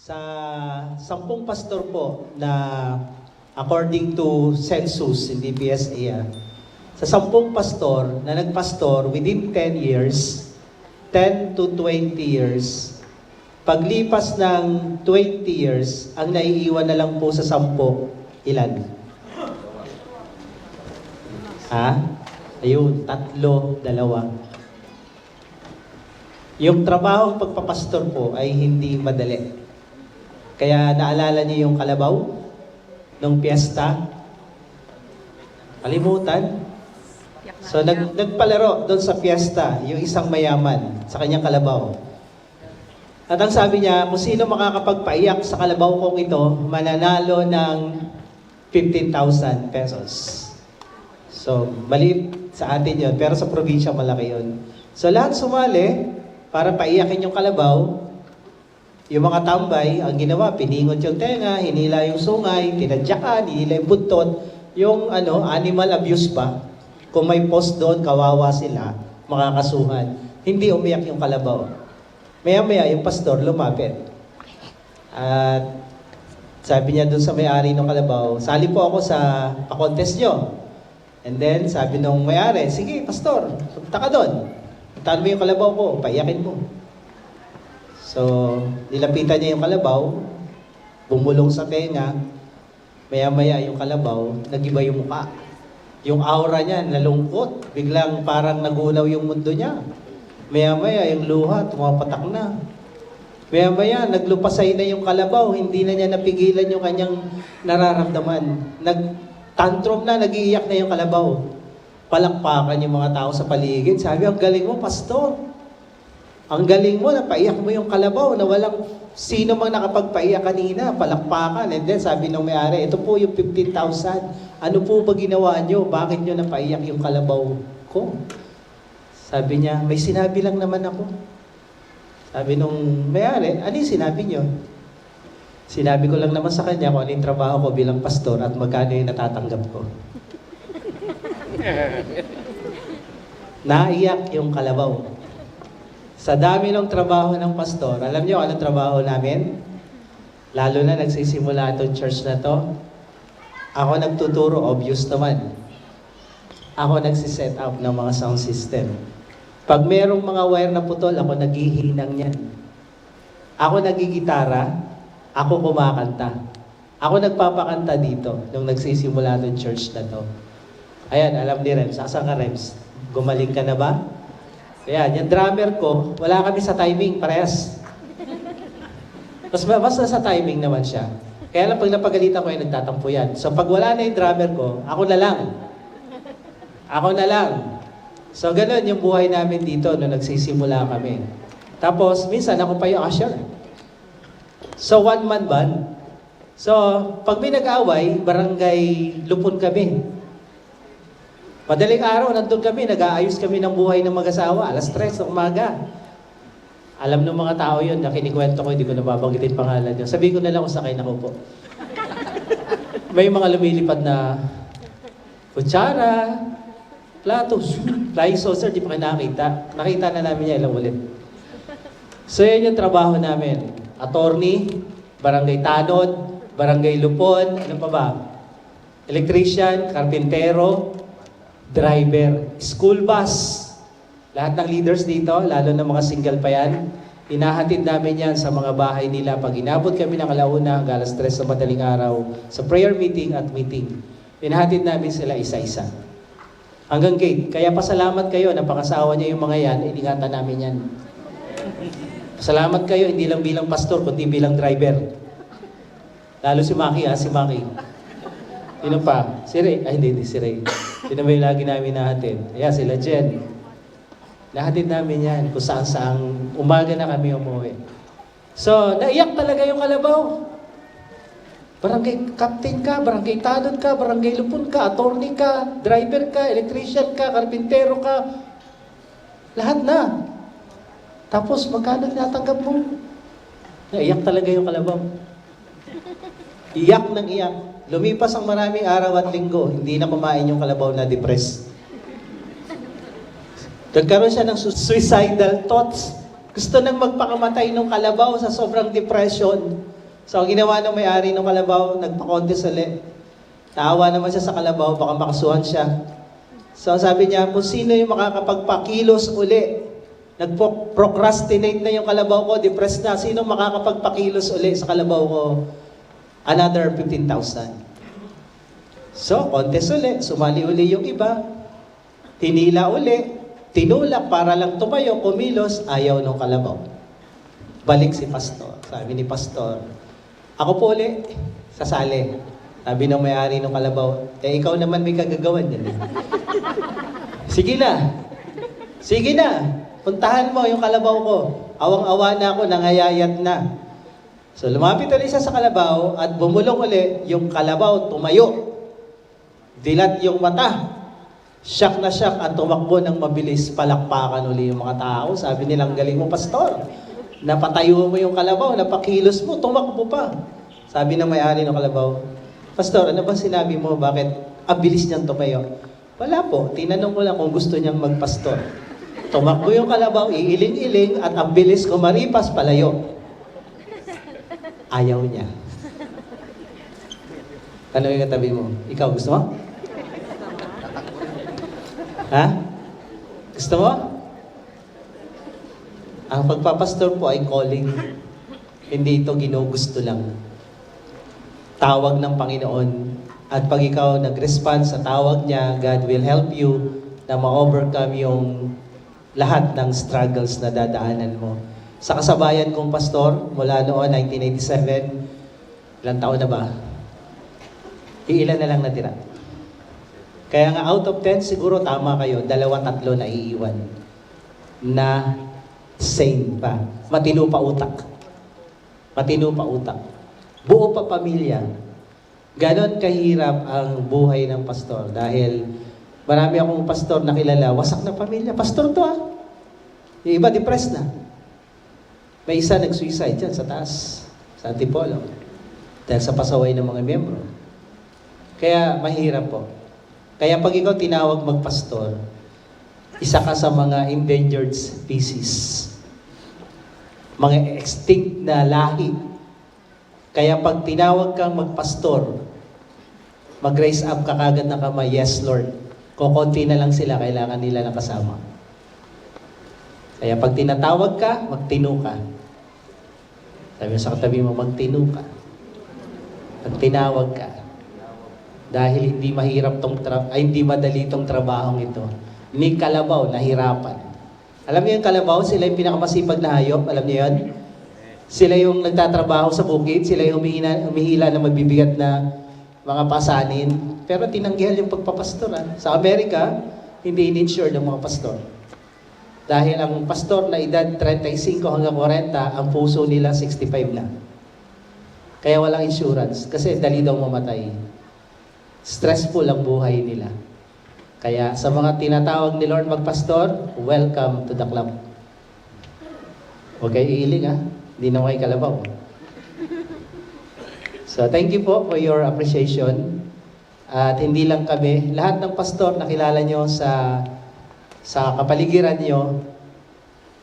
Sa 10 pastor po na according to census, hindi PSA, sa 10 pastor na nagpastor within 10 years, 10 to 20 years, paglipas ng 20 years, ang naiiwan na lang po sa 10, ilan? Ayun, 3, 2. Yung trabahong pagpapastor po ay hindi madali. Kaya naalala niyo yung kalabaw nung piyesta? Kalimutan? So nagpalaro doon sa piyesta, yung isang mayaman sa kanyang kalabaw. At ang sabi niya, kung sino makakapagpaiyak sa kalabaw kong ito, mananalo ng 15,000 pesos. So, maliit sa atin yun, pero sa probinsya malaki yun. So, lahat sumali para paiyakin yung kalabaw. Yung mga tambay, ang ginawa, piningot yung tenga, hinila yung sungay, tinadyakan, hinila yung buntot. Yung animal abuse pa, kung may post doon, kawawa sila, makakasuhan. Hindi umiyak yung kalabaw. Maya-maya, yung pastor lumapit. At sabi niya doon sa may-ari ng kalabaw, sali po ako sa pa-contest nyo. And then, sabi nung may-ari, sige, pastor, punta ka doon. Puntaan mo yung kalabaw ko, paiyakin mo. So, nilapitan niya yung kalabaw, bumulong sa tenga, maya-maya yung kalabaw, nagiba yung mukha. Yung aura niya, nalungkot, biglang parang nagunaw yung mundo niya. Maya-maya yung luha, tumapatak na. Maya-maya, naglupasay na yung kalabaw, hindi na niya napigilan yung kanyang nararamdaman. Nag-tantrum na, nag-iiyak na yung kalabaw. Palakpakan yung mga tao sa paligid. Sabi, ang galing mo, pastor. Ang galing mo, napaiyak mo yung kalabaw na walang sino mang nakapagpaiyak kanina, palakpakan. And then sabi nung may-ari, ito po yung 15,000. Ano po ba ginawa nyo? Bakit nyo napaiyak yung kalabaw ko? Sabi niya, may sinabi lang naman ako. Sabi nung may-ari, ano yung sinabi nyo? Sinabi ko lang naman sa kanya kung ano yung trabaho ko bilang pastor at magkano yung natatanggap ko. Naiyak yung kalabaw. Sa dami ng trabaho ng pastor, alam niyo anong trabaho namin? Lalo na nagsisimula itong church na to. Ako nagtuturo, obvious naman. Ako nagsiset up ng mga sound system. Pag merong mga wire na putol, ako naghihinang yan. Ako nagigitara, ako kumakanta. Ako nagpapakanta dito nung nagsisimula itong church na to. Ayan, alam ni Rems. Asan ka, Rems? Gumaling ka na ba? Ayan, yung drummer ko, wala kami sa timing, parehas. Basta sa timing naman siya. Kaya lang pag napagalitan ko yung nagtatampo yan. So pag wala na yung drummer ko, ako na lang. Ako na lang. So ganun yung buhay namin dito nung nagsisimula kami. Tapos minsan ako pa yung usher. So one-man band. So pag may nag-away, barangay Lupon kami. Madaling araw, nandun kami, nag-aayos kami ng buhay ng mag-asawa, alas 3 ng umaga. Alam ng mga tao yun, na kinikwento ko, hindi ko nababanggitin pangalan nyo. Sabihin ko na lang kung sakay na ko po. May mga lumilipad na kutsara, plato, flying saucer, di pa kayo nakakita. Nakita na namin niya ilang ulit. So yan yung trabaho namin. Attorney, barangay tanod, barangay lupon, ano pa ba? Electrician, karpintero, driver, school bus. Lahat ng leaders dito, lalo na mga single pa yan, inahatid namin yan sa mga bahay nila. Pag inabot kami ng alauna hanggang alas 3 sa madaling araw, sa prayer meeting at meeting, inahatid namin sila isa-isa. Hanggang gate. Kaya pasalamat kayo na pangasawa niya yung mga yan, iningatan namin yan. Pasalamat kayo, hindi lang bilang pastor, kundi bilang driver. Lalo si Maki, si Maki. Sino pa? Si Ray. Ay, hindi si Ray. Sino ba yung lagi namin nahatid? Ayan, sila Jen. Nahatid namin yan kung saan-saang umaga na kami umuwi. So, naiyak talaga yung kalabaw. Barangay captain ka, barangay tanod ka, barangay lupon ka, attorney ka, driver ka, electrician ka, karpintero ka. Lahat na. Tapos, magkano tinatanggap mo? Naiyak talaga yung kalabaw. Iyak ng iyak. Lumipas ang maraming araw at linggo, hindi na kumain yung kalabaw na depressed. Nagkaroon siya ng suicidal thoughts. Gusto nang magpakamatay ng kalabaw sa sobrang depression. So, ang ginawa ng may-ari ng kalabaw, nagpa-contest ulit. Naawa naman siya sa kalabaw, baka makasuhan siya. So, sabi niya, kung sino yung makakapagpakilos uli, nag-procrastinate na yung kalabaw ko, depressed na, sino makakapagpakilos uli sa kalabaw ko? Another 15,000. So, contest uli, sumali uli yung iba, tinila uli, tinulak para lang tumayo, kumilos, ayaw ng kalabaw. Balik si pastor. Sabi ni pastor, ako po uli, sasali. Sabi ng may-ari ng kalabaw, ikaw naman may kagagawan yan. Sige na. Sige na. Puntahan mo yung kalabaw ko. Awang-awa na ako, nangayayat na. So lumapit ulit siya sa kalabaw at bumulong ulit yung kalabaw, tumayo. Dilat yung mata. Shock na shock at tumakbo ng mabilis, palakpakan uli yung mga tao. Sabi nilang, galing mo pastor. Napatayo mo yung kalabaw, napakilos mo, tumakbo pa. Sabi ng may-ari ng kalabaw, pastor, ano ba sinabi mo? Bakit ang bilis niyang tumayo? Wala po, tinanong ko lang kung gusto niyang magpastor. Tumakbo yung kalabaw, iiling-iling, at ang bilis ko maripas, palayo. Ayaw niya. Ano yung katabi mo? Ikaw, gusto mo? Ha? Gusto mo? Ang pagpapastor po ay calling. Hindi ito ginugusto lang. Tawag ng Panginoon. At pag ikaw nag-respond sa tawag niya, God will help you na ma-overcome yung lahat ng struggles na dadaanan mo. Sa kasabayan kong pastor, mula noon, 1987, ilang taon na ba? Iilan na lang natira. Kaya nga out of 10, siguro tama kayo, 2-3 na iiwan. Na sane pa. Matino pa utak. Matino pa utak. Buo pa pamilya. Ganon kahirap ang buhay ng pastor dahil marami akong pastor na kilala, wasak na pamilya. Pastor to Yung iba depressed na. May isa nag-suicide dyan sa taas, sa Antipolo. Dahil sa pasaway ng mga miyembro. Kaya mahirap po. Kaya pag ikaw tinawag magpastor, isa ka sa mga endangered species. Mga extinct na lahi. Kaya pag tinawag kang magpastor, mag-raise up ka kagad na kamay, yes Lord. Kukunti na lang sila, kailangan nila na kasama. Kaya pag tinatawag ka, magtino ka. Sabi mo sa katabi mo, magtino ka. Pag tinawag ka, dahil hindi mahirap hindi madali tong trabahong ito. Ni kalabaw, nahirapan. Alam niyo yung kalabaw, sila yung pinakamasipag na hayop, alam niyo yun? Sila yung nagtatrabaho sa bukid, sila yung humihila na magbibigat na mga pasanin. Pero tinanggihan yung pagpapastor. Sa Amerika, hindi in-insure ng mga pastor. Dahil ang pastor na edad 35 hanggang 40, ang puso nila 65 na. Kaya walang insurance, kasi dali daw mamatay. Stressful ang buhay nila. Kaya sa mga tinatawag ni Lord magpastor, welcome to the club. Huwag kayo iiling Hindi na kayo kalabaw. So thank you po for your appreciation. At hindi lang kami, lahat ng pastor na kilala nyo sa kapaligiran nyo,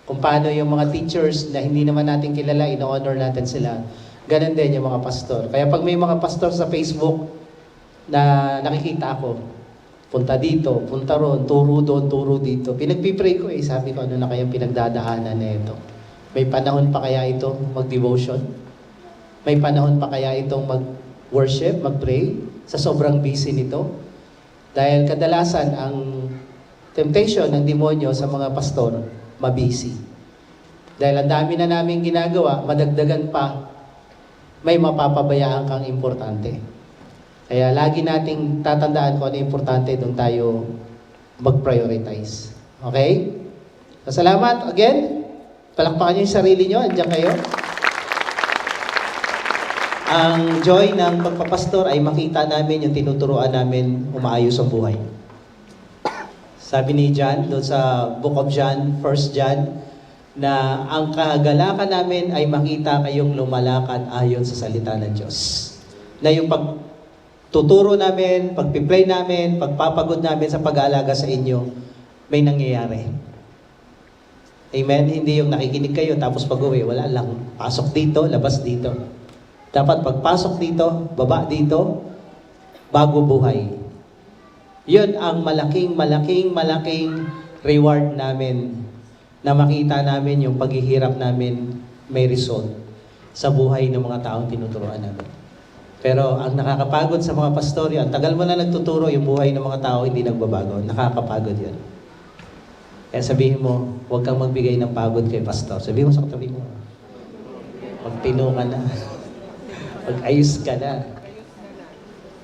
kung paano yung mga teachers na hindi naman natin kilala, ino-honor natin sila. Ganon din yung mga pastor. Kaya pag may mga pastor sa Facebook na nakikita ako, punta dito, punta ron, turo doon, turo dito. Pinagpipray ko sabi ko, ano na kayang pinagdadaanan na ito? May panahon pa kaya ito mag-devotion? May panahon pa kaya itong mag-worship, mag-pray? Sa sobrang busy nito? Dahil kadalasan ang temptation ng demonyo sa mga pastor, mabisi. Dahil ang dami na namin ginagawa, madagdagan pa, may mapapabayaan kang importante. Kaya lagi nating tatandaan kung ano importante, doon tayo mag-prioritize. Okay? So, salamat again. Palakpakan nyo yung sarili nyo. Andiyan kayo. Ang joy ng pagpapastor ay makita namin yung tinuturuan namin umaayos ang buhay. Sabi ni John, doon sa Book of John, 1 John, na ang kagalakan namin ay makita kayong lumalakad ayon sa salita ng Diyos. Na yung pagtuturo namin, pagpipray namin, pagpapagod namin sa pag-aalaga sa inyo, may nangyayari. Amen? Hindi yung nakikinig kayo tapos pag-uwi, wala lang. Pasok dito, labas dito. Dapat pagpasok dito, baba dito, bago buhay. Yun ang malaking reward namin na makita namin yung paghihirap namin may result sa buhay ng mga taong tinuturuan namin. Pero ang nakakapagod sa mga pastoryo, ang tagal mo na nagtuturo, yung buhay ng mga tao hindi nagbabago. Nakakapagod yun. Kaya sabihin mo, huwag kang magbigay ng pagod kay pastor. Sabihin mo sa katabi mo, magtino ka na. Mag-ayos ka na.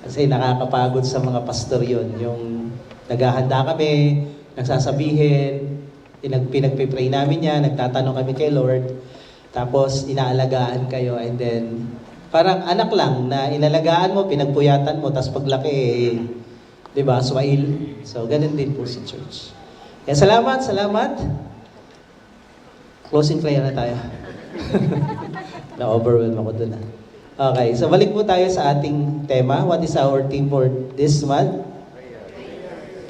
Kasi nakakapagod sa mga pastor yun. Yung naghahanda kami, nagsasabihin, pinagpipray namin yan, nagtatanong kami kay Lord, tapos inaalagaan kayo, and then parang anak lang na inalagaan mo, pinagpuyatan mo, tapos paglaki, di ba, swail. So, ganun din po si church. Kaya salamat. Closing prayer na tayo. Na-overwhelm ako dun. Okay, so balik po tayo sa ating tema. What is our theme for this month?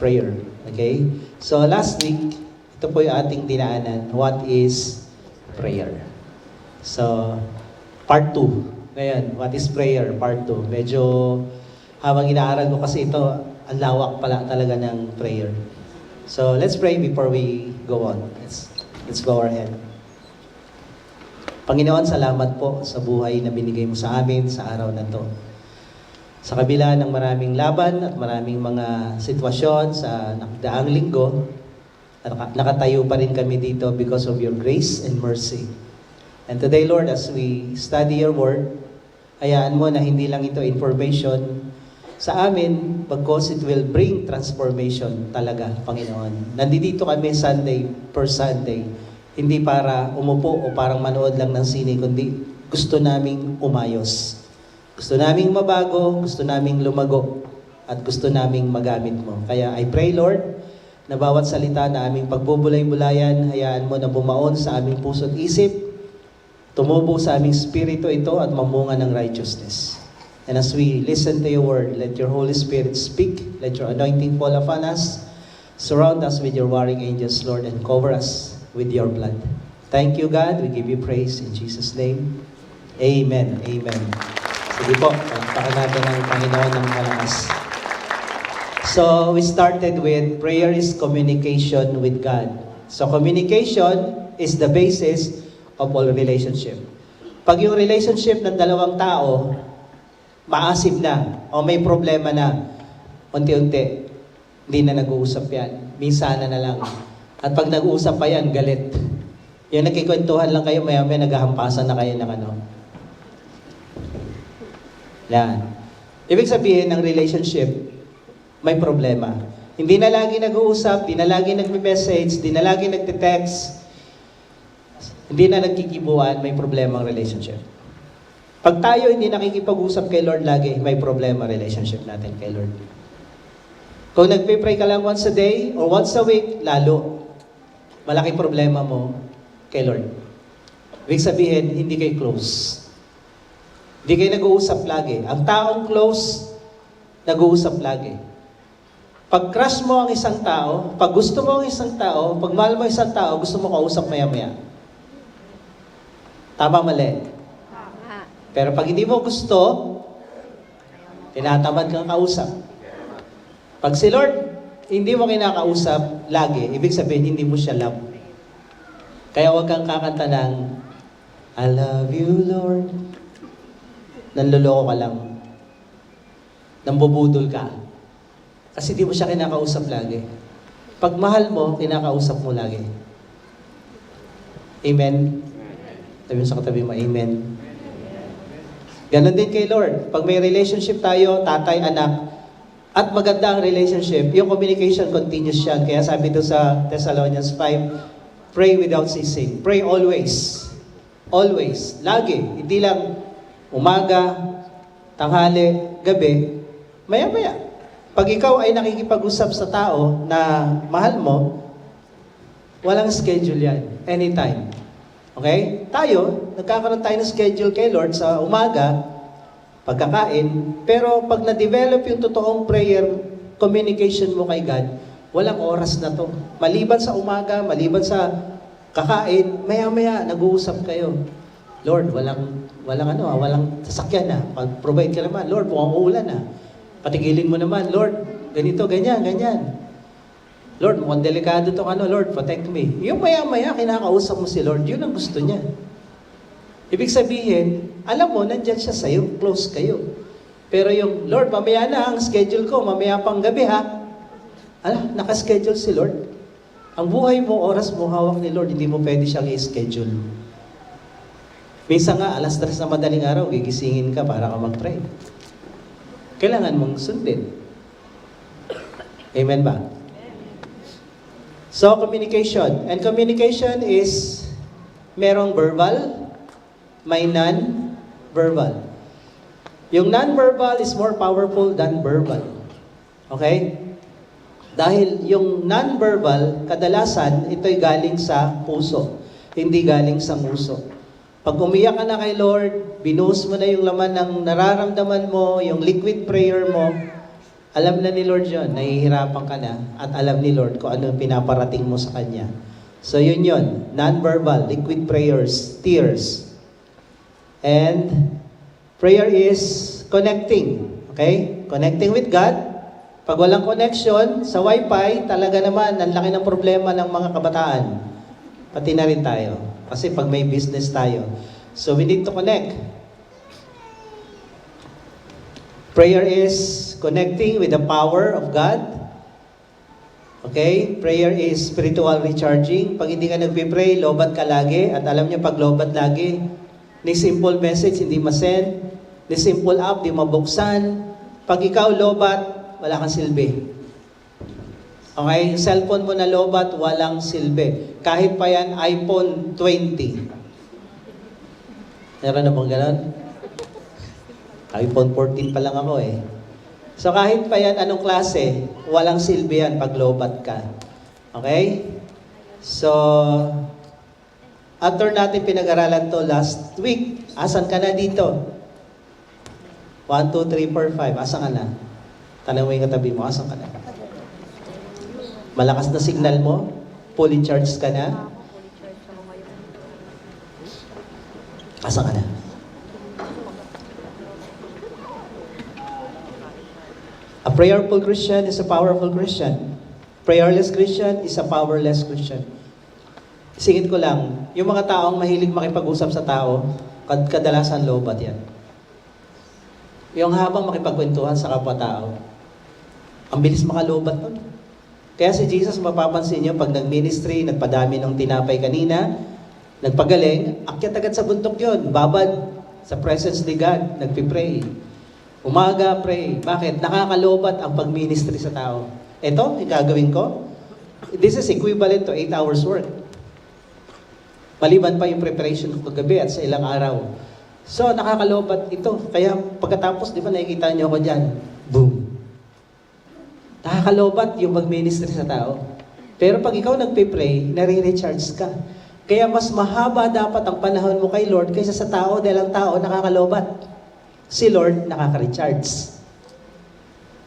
Prayer. Okay? So last week, ito po yung ating dinaanan. What is prayer? So, part 2. Ngayon, what is prayer? Part 2. Medyo, habang inaaral ko kasi ito, ang lawak pala talaga ng prayer. So, let's pray before we go on. Let's bow our head. Panginoon, salamat po sa buhay na binigay mo sa amin sa araw na to. Sa kabila ng maraming laban at maraming mga sitwasyon sa nakdaang linggo, nakatayo pa rin kami dito because of your grace and mercy. And today, Lord, as we study your word, hayaan mo na hindi lang ito information sa amin, because it will bring transformation talaga, Panginoon. Nandito kami Sunday per Sunday, hindi para umupo o parang manood lang ng sine, kundi gusto naming umayos. Gusto naming mabago, gusto naming lumago, at gusto naming magamit mo. Kaya I pray, Lord, na bawat salita na aming pagbubulay-bulayan, hayaan mo na bumaon sa aming puso at isip, tumubo sa aming spirito ito at mamunga ng righteousness. And as we listen to your word, let your Holy Spirit speak, let your anointing fall upon us, surround us with your warring angels, Lord, and cover us with your blood. Thank you, God. We give you praise in Jesus' name. Amen. Amen. Sige po, palakpakan natin ang Panginoon ng malakas. So, we started with prayer is communication with God. So, communication is the basis of all relationship. Pag yung relationship ng dalawang tao, maasib na, o may problema na, unti-unti, hindi na nag-uusap yan. Minsan na lang. At pag nag-uusap pa yan, galit. Yung nagkikwentuhan lang kayo, maya-maya naghahampasan na kayo ng ano. Yan. Ibig sabihin ng relationship, may problema. Hindi na lagi nag-uusap, hindi na lagi nagme-message, hindi na lagi nagte-text, hindi na nagkikibuan, may problema ang relationship. Pag tayo hindi nakikipag-usap kay Lord lagi, may problema relationship natin kay Lord. Kung nagpe-pray ka lang once a day or once a week, lalo, malaki problema mo kay Lord. Ibig sabihin, hindi kayo close. Hindi kayo nag-uusap lagi. Ang taong close, nag-uusap lagi. Pag crush mo ang isang tao, pag gusto mo ang isang tao, pag mahal mo ang isang tao, gusto mo kausap maya-maya. Tama, mali? Tama. Pero pag hindi mo gusto, tinatamad kang kausap. Pag si Lord, hindi mo kinakausap lagi, ibig sabihin, hindi mo siya love. Kaya huwag kang kakanta ng, I love you, Lord. Nanloloko ka lang. Nambubudol ka. Kasi di mo siya kinakausap lagi. Pag mahal mo, kinakausap mo lagi. Amen? Sabi mo sa katabi mo, Amen. Ganon din kay Lord. Pag may relationship tayo, tatay, anak, at maganda ang relationship, yung communication continuous siya. Kaya sabi doon sa Thessalonians 5, pray without ceasing. Pray always. Always. Lagi. Hindi lang umaga, tanghali, gabi, maya-maya. Pag ikaw ay nakikipag-usap sa tao na mahal mo, walang schedule yan. Anytime. Okay? Tayo, nagkakaroon tayo ng schedule kay Lord sa umaga, pagkakain, pero pag na-develop yung totoong prayer communication mo kay God, walang oras na to. Maliban sa umaga, maliban sa kakain, maya-maya, nag-uusap kayo. Lord, walang sasakyan na. Pag-provide ka naman. Lord, mukhang uulan na. Patigilin mo naman. Lord, ganito, ganyan, ganyan. Lord, mukhang delikado itong Lord, protect me. Yung maya-maya, kinakausap mo si Lord, yun ang gusto niya. Ibig sabihin, alam mo, nandyan siya sa'yo, close kayo. Pero yung, Lord, mamaya na ang schedule ko, mamaya pang gabi ha. Nakaschedule si Lord. Ang buhay mo, oras mo, hawak ni Lord, hindi mo pwede siyang i-schedule. Minsan nga, alas 3 na madaling araw, gigisingin ka para ka mag-pray. Kailangan mong sundin. Amen ba? So, communication. And communication is merong verbal, may non-verbal. Yung non-verbal is more powerful than verbal. Okay? Dahil yung non-verbal, kadalasan, ito'y galing sa puso, hindi galing sa nguso. Pag umiyak ka na kay Lord, binuhos mo na yung laman ng nararamdaman mo, yung liquid prayer mo, alam na ni Lord yun, nahihirapan ka na, at alam ni Lord kung ano pinaparating mo sa Kanya. So yun, non-verbal, liquid prayers, tears. And prayer is connecting, okay? Connecting with God. Pag walang connection sa Wi-Fi, talaga naman, ang laki ng problema ng mga kabataan. Pati na rin tayo. Kasi pag may business tayo. So we need to connect. Prayer is connecting with the power of God. Okay? Prayer is spiritual recharging. Pag hindi ka nagpipray, lobat ka lagi. At alam niyo, pag lobat lagi, ni simple message, hindi masend. Ni simple app, di mabuksan. Pag ikaw lobat, wala kang silbi. Okay? Yung cellphone mo na lobat, walang silbi. Kahit pa yan, iPhone 20. Meron na bang ganon? iPhone 14 pa lang ako eh. So kahit pa yan, anong klase, walang silbi yan pag lobat ka. Okay? So, after natin pinag-aralan to last week, asan ka na dito? 1, 2, 3, 4, 5. Asan ka na? Tanong mo yung katabi mo, asan ka na? Malakas na signal mo? Fully charged ka na? Asan ka na? A prayerful Christian is a powerful Christian. Prayerless Christian is a powerless Christian. Singit ko lang, yung mga taong mahilig makipag-usap sa tao, kadalasan lobat yan. Yung habang makipagkwentuhan sa kapwa-tao, ang bilis makalobat nun. Kaya si Jesus, mapapansin niyo, pag nag-ministry, nagpadami ng tinapay kanina, nagpagaling, akyat agad sa bundok yun, babad sa presence ni God, nagpipray. Umaga, pray. Bakit? Nakakalobat ang pag-ministry sa tao. Ito, yung gagawin ko, this is equivalent to 8 hours work. Maliban pa yung preparation ko kagabi at sa ilang araw. So, nakakalobat ito. Kaya pagkatapos, di ba nakikita niyo ako dyan? Boom. Nakakalobat yung mag-ministry sa tao. Pero pag ikaw nagpipray, nare-recharge ka. Kaya mas mahaba dapat ang panahon mo kay Lord kaysa sa tao dahil ang tao nakakalobat. Si Lord nakaka-recharge.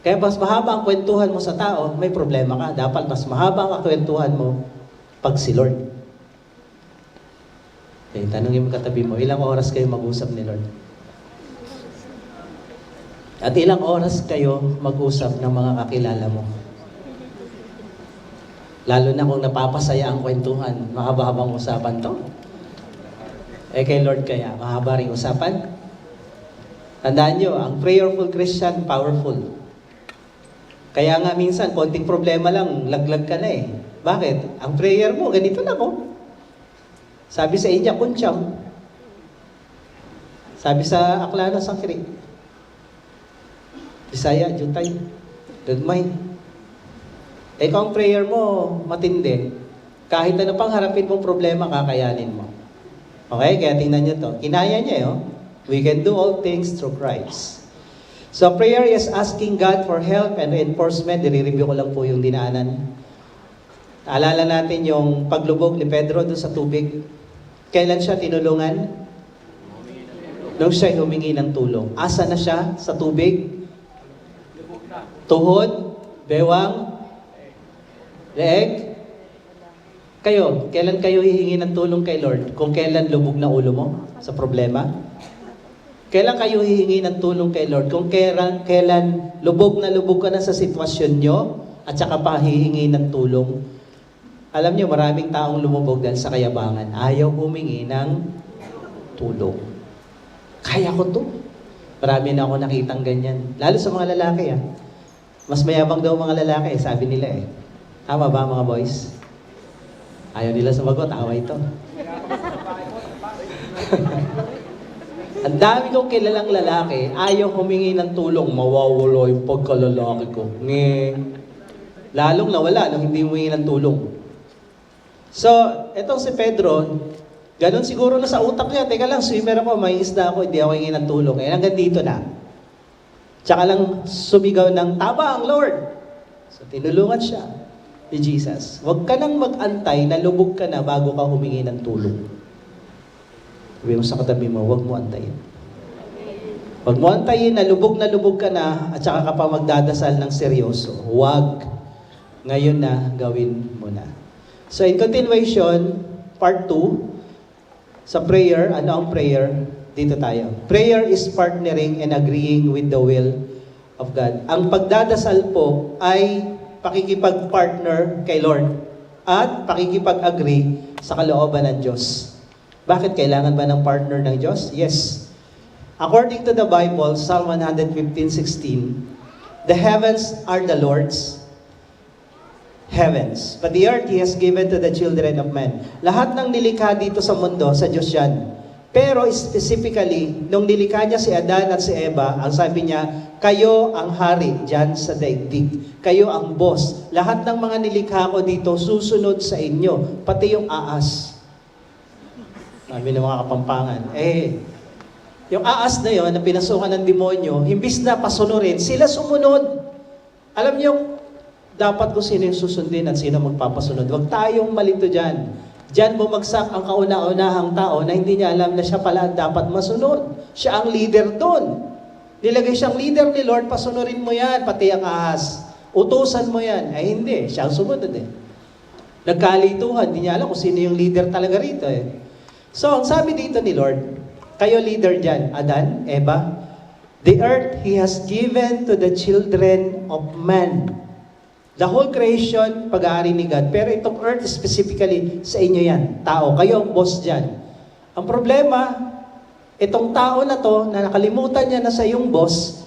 Kaya mas mahaba ang kwentuhan mo sa tao, may problema ka. Dapat mas mahaba ang kwentuhan mo pag si Lord. Okay, tanongin mo katabi mo, ilang oras kayo mag-usap ni Lord? At ilang oras kayo mag-usap ng mga kakilala mo? Lalo na kung napapasaya ang kwentuhan, mahaba-habang usapan to. Eh kay Lord kaya, mahaba rin usapan? Tandaan nyo, ang prayerful Christian, powerful. Kaya nga minsan, konting problema lang, laglag ka na eh. Bakit? Ang prayer mo, ganito lang oh. Sabi sa India, kuncham. Sabi sa Aklano, Sangkiri. Bisaya, Jutay. Gagmay. Eh kung ang prayer mo matindi, kahit ano pang harapin mong problema, kakayanin mo. Okay? Kaya tingnan nyo to. Kinaya niya eh oh. We can do all things through Christ. So prayer is asking God for help and reinforcement. I-review ko lang po yung dinaanan. Alala natin yung paglubog ni Pedro doon sa tubig. Kailan siya tinulungan? Nung siya humingi ng tulong. Asa na siya sa tubig? Tuhod, bewang, leeg, Kayo, kailan kayo hihingi ng tulong kay Lord? Kung kailan lubog na ulo mo sa problema? Kailan kayo hihingi ng tulong kay Lord? Kung kailan lubog ka na sa sitwasyon nyo at saka pa hihingi ng tulong? Alam nyo, maraming taong lumubog dahil sa kayabangan. Ayaw humingi ng tulong. Kaya ko to. Marami na ako nakitang ganyan. Lalo sa mga lalaki. Mas mayabang daw mga lalaki, sabi nila eh. Tama ba mga boys? Ayaw nila sumagot, away ito. Ang dami kong kilalang lalaki, ayaw humingi ng tulong, mawawala yung pagkalalaki ko. Lalong nawala nung hindi humingi ng tulong. So, etong si Pedro, ganun siguro na sa utak niya, teka lang, swimmer ako, may isda ako, hindi ako hingi ng tulong. Eh, hanggang dito na. Tsaka lang sumigaw ng, tama ang Lord. So, tinulungan siya ni Jesus. Huwag ka nang mag-antay na lubog ka na bago ka humingi ng tulong. Sabi mo sa katabi mo, huwag mo antayin. Huwag mo antayin na lubog ka na at saka ka pa magdadasal ng seryoso. Huwag. Ngayon na, gawin mo na. So in continuation, part 2, sa prayer, ano ang prayer? Dito tayo. Prayer is partnering and agreeing with the will of God. Ang pagdadasal po ay pakikipag-partner kay Lord at pakikipag-agree sa kalooban ng Diyos. Bakit kailangan ba ng partner ng Diyos? Yes. According to the Bible, Psalm 115:16, the heavens are the Lord's heavens, but the earth He has given to the children of men. Lahat ng nilikha dito sa mundo, sa Diyos yan. Pero specifically, nung nilikha niya si Adan at si Eva, ang sabi niya, kayo ang hari dyan sa daigdig. Kayo ang boss. Lahat ng mga nilikha ko dito, susunod sa inyo. Pati yung aas. Sabi ng mga Kapampangan, yung aas na yon na pinasukan ng demonyo, himbis na pasunurin, sila sumunod. Alam niyo, dapat kung sino yung susundin at sino magpapasunod. Huwag tayong malito dyan. Diyan bumagsak ang kauna-unahang tao na hindi niya alam na siya pala dapat masunod. Siya ang leader doon. Nilagay siyang leader ni Lord, pasunurin mo yan, pati ang ahas. Utusan mo yan. Ay hindi, siya ang sumunod eh. Nagkalituhan, hindi niya alam kung sino yung leader talaga rito eh. So, ang sabi dito ni Lord, kayo leader dyan, Adan, Eva, the earth He has given to the children of man. The whole creation, pag-aari ni God. Pero itong earth specifically, sa inyo yan. Tao, kayo ang boss dyan. Ang problema, itong tao na to, na nakalimutan niya na sa yung boss,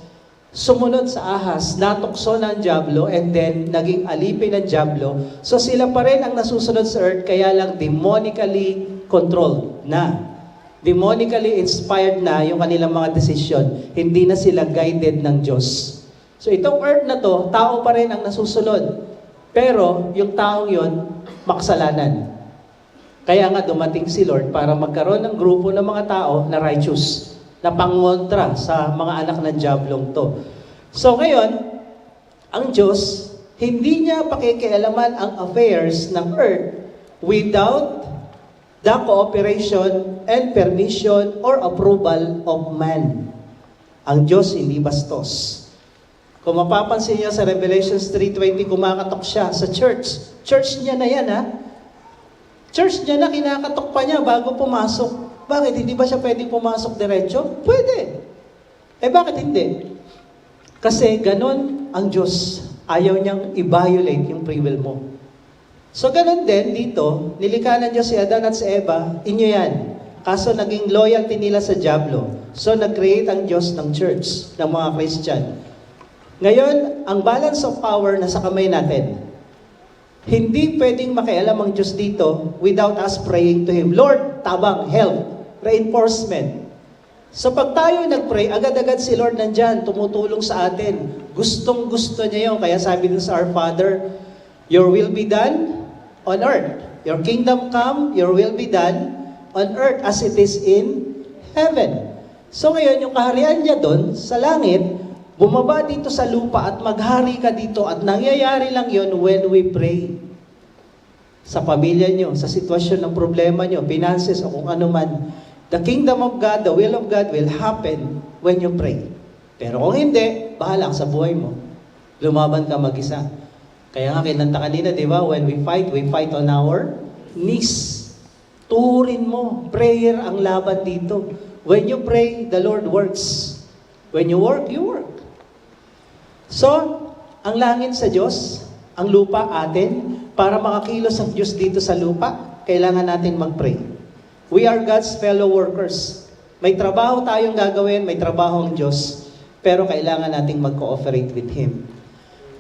sumunod sa ahas, natukso ng Diablo, and then naging alipin ng Diablo. So sila pa rin ang nasusunod sa earth, kaya lang demonically controlled na. Demonically inspired na yung kanilang mga desisyon. Hindi na sila guided ng Diyos. So itong earth na to, tao pa rin ang nasusunod. Pero yung taong yon, makasalanan. Kaya nga dumating si Lord para magkaroon ng grupo ng mga tao na righteous, na pangontra sa mga anak ng Diablong to. So ngayon, ang Diyos, hindi niya pakikialaman ang affairs ng earth without the cooperation and permission or approval of man. Ang Diyos hindi bastos. Kung mapapansin niyo sa Revelations 3:20, kumakatok siya sa church. Church niya na yan, ha? Church niya na, kinakatok pa niya bago pumasok. Bakit? Hindi ba siya pwedeng pumasok diretso? Pwede. Bakit hindi? Kasi ganun ang Diyos. Ayaw niyang i-violate yung free will mo. So ganun din dito, nilikha ng Diyos si Adan at si Eva, inyo yan. Kaso naging loyalty nila sa Diablo. So nag-create ang Diyos ng church, ng mga Christian. Ngayon, ang balance of power na sa kamay natin. Hindi pwedeng makialam ang Diyos dito without us praying to Him. Lord, tabang, help, reinforcement. So pag tayo nag-pray, agad-agad si Lord nandyan, tumutulong sa atin. Gustong-gusto niya yun. Kaya sabi dun sa Our Father, your will be done on earth. Your kingdom come, your will be done on earth as it is in heaven. So ngayon, yung kaharian niya doon sa langit, bumaba dito sa lupa at maghari ka dito at nangyayari lang yon when we pray. Sa pamilya nyo, sa sitwasyon ng problema nyo, finances o kung ano man, the kingdom of God, the will of God will happen when you pray. Pero kung hindi, bahala sa buhay mo. Lumaban ka mag-isa. Kaya nga kinanta kanina, di ba? When we fight on our knees. Tuhurin mo. Prayer ang laban dito. When you pray, the Lord works. When you work, you work. So, ang langit sa Diyos, ang lupa atin, para makakilos ang Diyos dito sa lupa, kailangan natin mag-pray. We are God's fellow workers. May trabaho tayong gagawin, may trabaho ang Diyos, pero kailangan nating mag-cooperate with Him.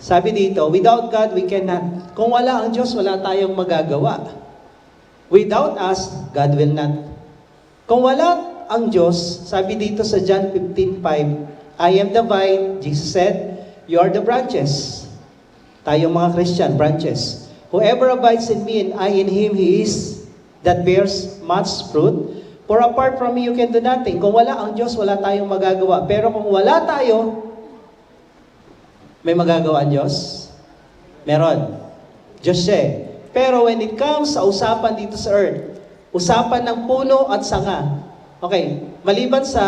Sabi dito, without God, we cannot. Kung wala ang Diyos, wala tayong magagawa. Without us, God will not. Kung wala ang Diyos, sabi dito sa John 15:5, I am the vine, Jesus said, you are the branches. Tayong mga Christian, branches. Whoever abides in me and I in him, he is that bears much fruit. For apart from me, you can do nothing. Kung wala ang Diyos, wala tayong magagawa. Pero kung wala tayo, may magagawa ang Diyos? Meron. Diyos siya eh. Pero when it comes sa usapan dito sa earth, usapan ng puno at sanga. Okay, maliban sa,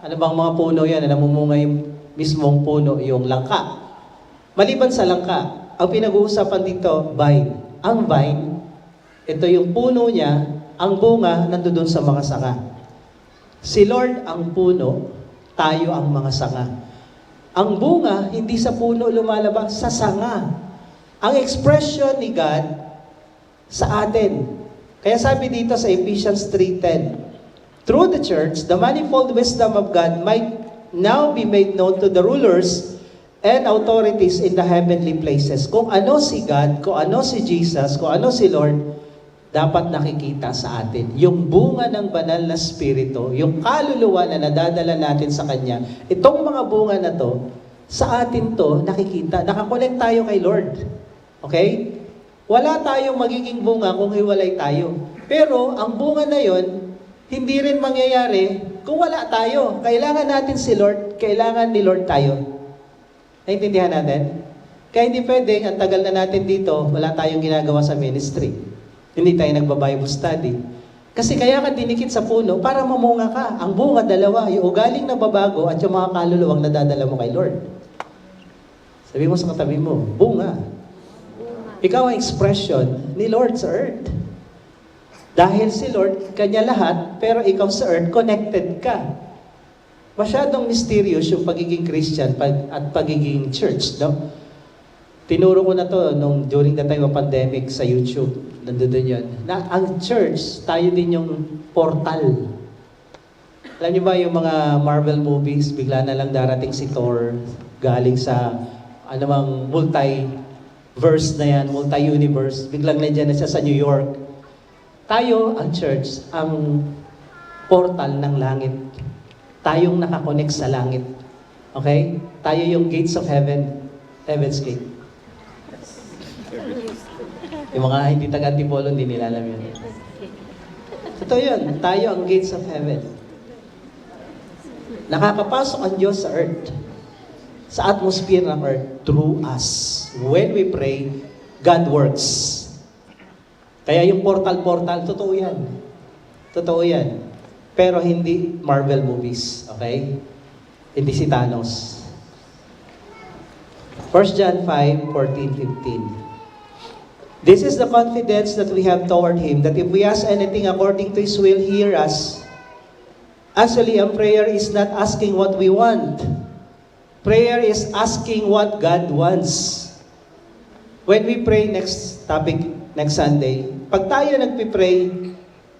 ano bang mga puno yan, na namumunga yung mismong puno, yung langka. Maliban sa langka, ang pinag-uusapan dito, vine. Ang vine, ito yung puno niya, ang bunga nandoon sa mga sanga. Si Lord ang puno, tayo ang mga sanga. Ang bunga, hindi sa puno lumalabas, sa sanga. Ang expression ni God sa atin. Kaya sabi dito sa Ephesians 3:10, through the church, the manifold wisdom of God might now be made known to the rulers and authorities in the heavenly places. Kung ano si God, kung ano si Jesus, kung ano si Lord, dapat nakikita sa atin. Yung bunga ng banal na spirito, yung kaluluwa na nadadala natin sa Kanya, itong mga bunga na to, sa atin to, nakikita. Nakakonect tayo kay Lord. Okay? Wala tayong magiging bunga kung hiwalay tayo. Pero, ang bunga na yon, hindi rin mangyayari kung wala tayo. Kailangan natin si Lord, kailangan ni Lord tayo. Naintindihan natin? Kaya hindi pwedeng, ang tagal na natin dito, wala tayong ginagawa sa ministry. Hindi tayo nagba-Bible study. Kasi kaya ka dinikit sa puno para mamunga ka. Ang bunga, dalawa. Yung ugaling na babago at yung mga kaluluwang nadadala mo kay Lord. Sabi mo sa katabi mo, bunga. Ikaw ang expression ni Lord sa earth. Dahil si Lord, Kanya lahat, pero ikaw sa earth, connected ka. Masyadong mysterious yung pagiging Christian at pagiging church, no? Tinuro ko na to during the time of pandemic sa YouTube. Nandun yun. Na ang church, tayo din yung portal. Alam niyo ba yung mga Marvel movies, bigla na lang darating si Thor, galing sa anumang multi-verse na yan, multi-universe, biglang nandiyan na siya sa New York. Tayo, ang church, ang portal ng langit. Tayong nakakonect sa langit. Okay? Tayo yung gates of heaven. Heaven's gate. Yung mga hindi taga-Antipolo, hindi nila alam yun. Totoo yun. Tayo ang gates of heaven. Nakakapasok ang Diyos sa earth. Sa atmosphere ng earth through us. When we pray, God works. Kaya yung portal, totoo yan. Totoo yan. Pero hindi Marvel movies. Okay? Hindi si Thanos. 1 John 5:14-15. This is the confidence that we have toward Him, that if we ask anything according to His will, He hears us. Actually, ang prayer is not asking what we want. Prayer is asking what God wants. When we pray, next topic, next Sunday, pag tayo nagpipray,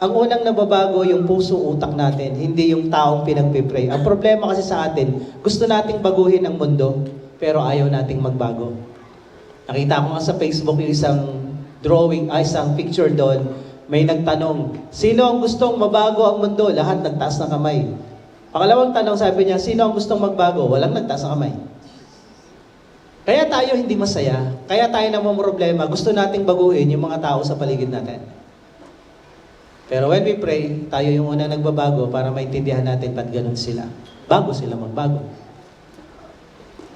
ang unang nababago yung puso, utak natin, hindi yung taong pinagpipray. Ang problema kasi sa atin, gusto nating baguhin ang mundo, pero ayaw nating magbago. Nakita ko nga sa Facebook yung isang isang picture doon, may nagtanong, sino ang gustong mabago ang mundo? Lahat nagtaas ng kamay. Pangalawang tanong, sabi niya, sino ang gustong magbago? Walang nagtaas ng kamay. Kaya tayo hindi masaya, kaya tayo namumroblema, gusto nating baguhin yung mga tao sa paligid natin. Pero when we pray, tayo yung unang nagbabago para maintindihan natin ba't ganun sila. Bago sila magbago.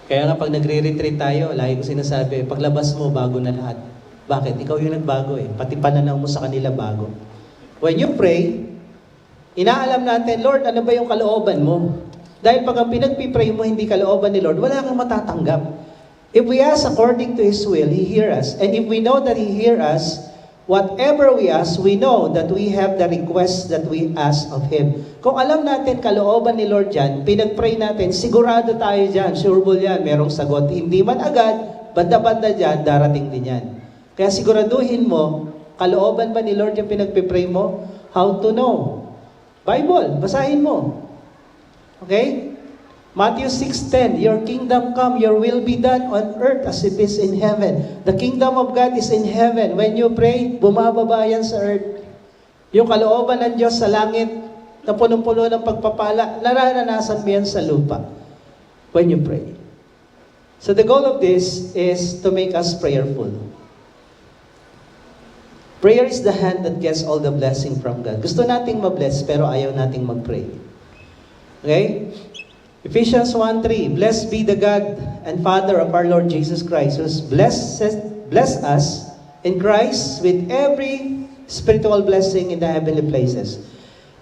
Kaya nga pag nagre-retreat tayo, lagi ko sinasabi, paglabas mo, bago na lahat. Bakit? Ikaw yung nagbago eh. Pati pananaw mo sa kanila bago. When you pray, inaalam natin, Lord, ano ba yung kalooban mo? Dahil pag ang pinagpipray mo hindi kalooban ni Lord, wala kang matatanggap. If we ask according to His will, He hears us. And if we know that He hears us, whatever we ask, we know that we have the request that we ask of Him. Kung alam natin kalooban ni Lord yan, pinag-pray natin, sigurado tayo dyan, sureball yan, merong sagot. Hindi man agad, banda-banda dyan, darating din yan. Kaya siguraduhin mo, kalooban ba ni Lord yung pinagpipray mo? How to know? Bible, basahin mo. Okay? Matthew 6:10, your kingdom come, your will be done on earth as it is in heaven. The kingdom of God is in heaven. When you pray, bumababa yan sa earth. Yung kalooban ng Diyos sa langit, na punong-puno ng pagpapala, nararanasan mo yan sa lupa. When you pray. So the goal of this is to make us prayerful. Prayer is the hand that gets all the blessing from God. Gusto nating mabless, pero ayaw nating mag-pray. Okay? Ephesians 1:3, blessed be the God and Father of our Lord Jesus Christ, who has blessed us in Christ with every spiritual blessing in the heavenly places.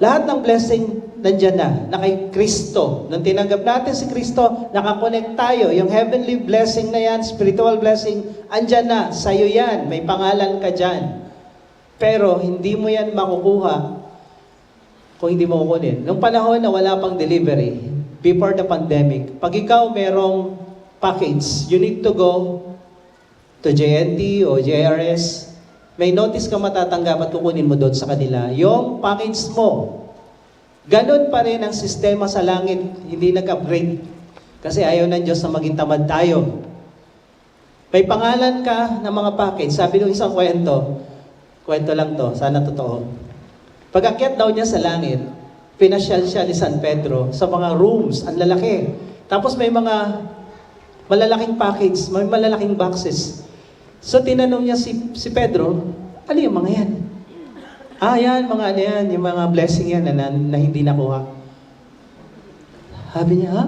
Lahat ng blessing nandiyan na kay Kristo. Nung tinanggap natin si Kristo, nakakonect tayo. Yung heavenly blessing na yan, spiritual blessing, andyan na, sa'yo yan, may pangalan ka dyan. Pero hindi mo yan makukuha kung hindi mo kukunin. Nung panahon na wala pang delivery, before the pandemic, pag ikaw merong package, you need to go to JNT o JRS, may notice ka matatanggap at kukunin mo doon sa kanila yung package mo. Ganon pa rin ang sistema sa langit, hindi nag-upgrade. Kasi ayaw ng Diyos na maging tamad tayo. May pangalan ka ng mga package. Sabi ng isang kwento lang to, sana totoo. Pag-akyat daw niya sa langit, pinasyal siya ni San Pedro sa mga rooms, ang lalaki. Tapos may mga malalaking package, may malalaking boxes. So tinanong niya si Pedro, ano yung mga yan? Yan, mga ano yan, yung mga blessing yan na hindi nakuha. Sabi niya,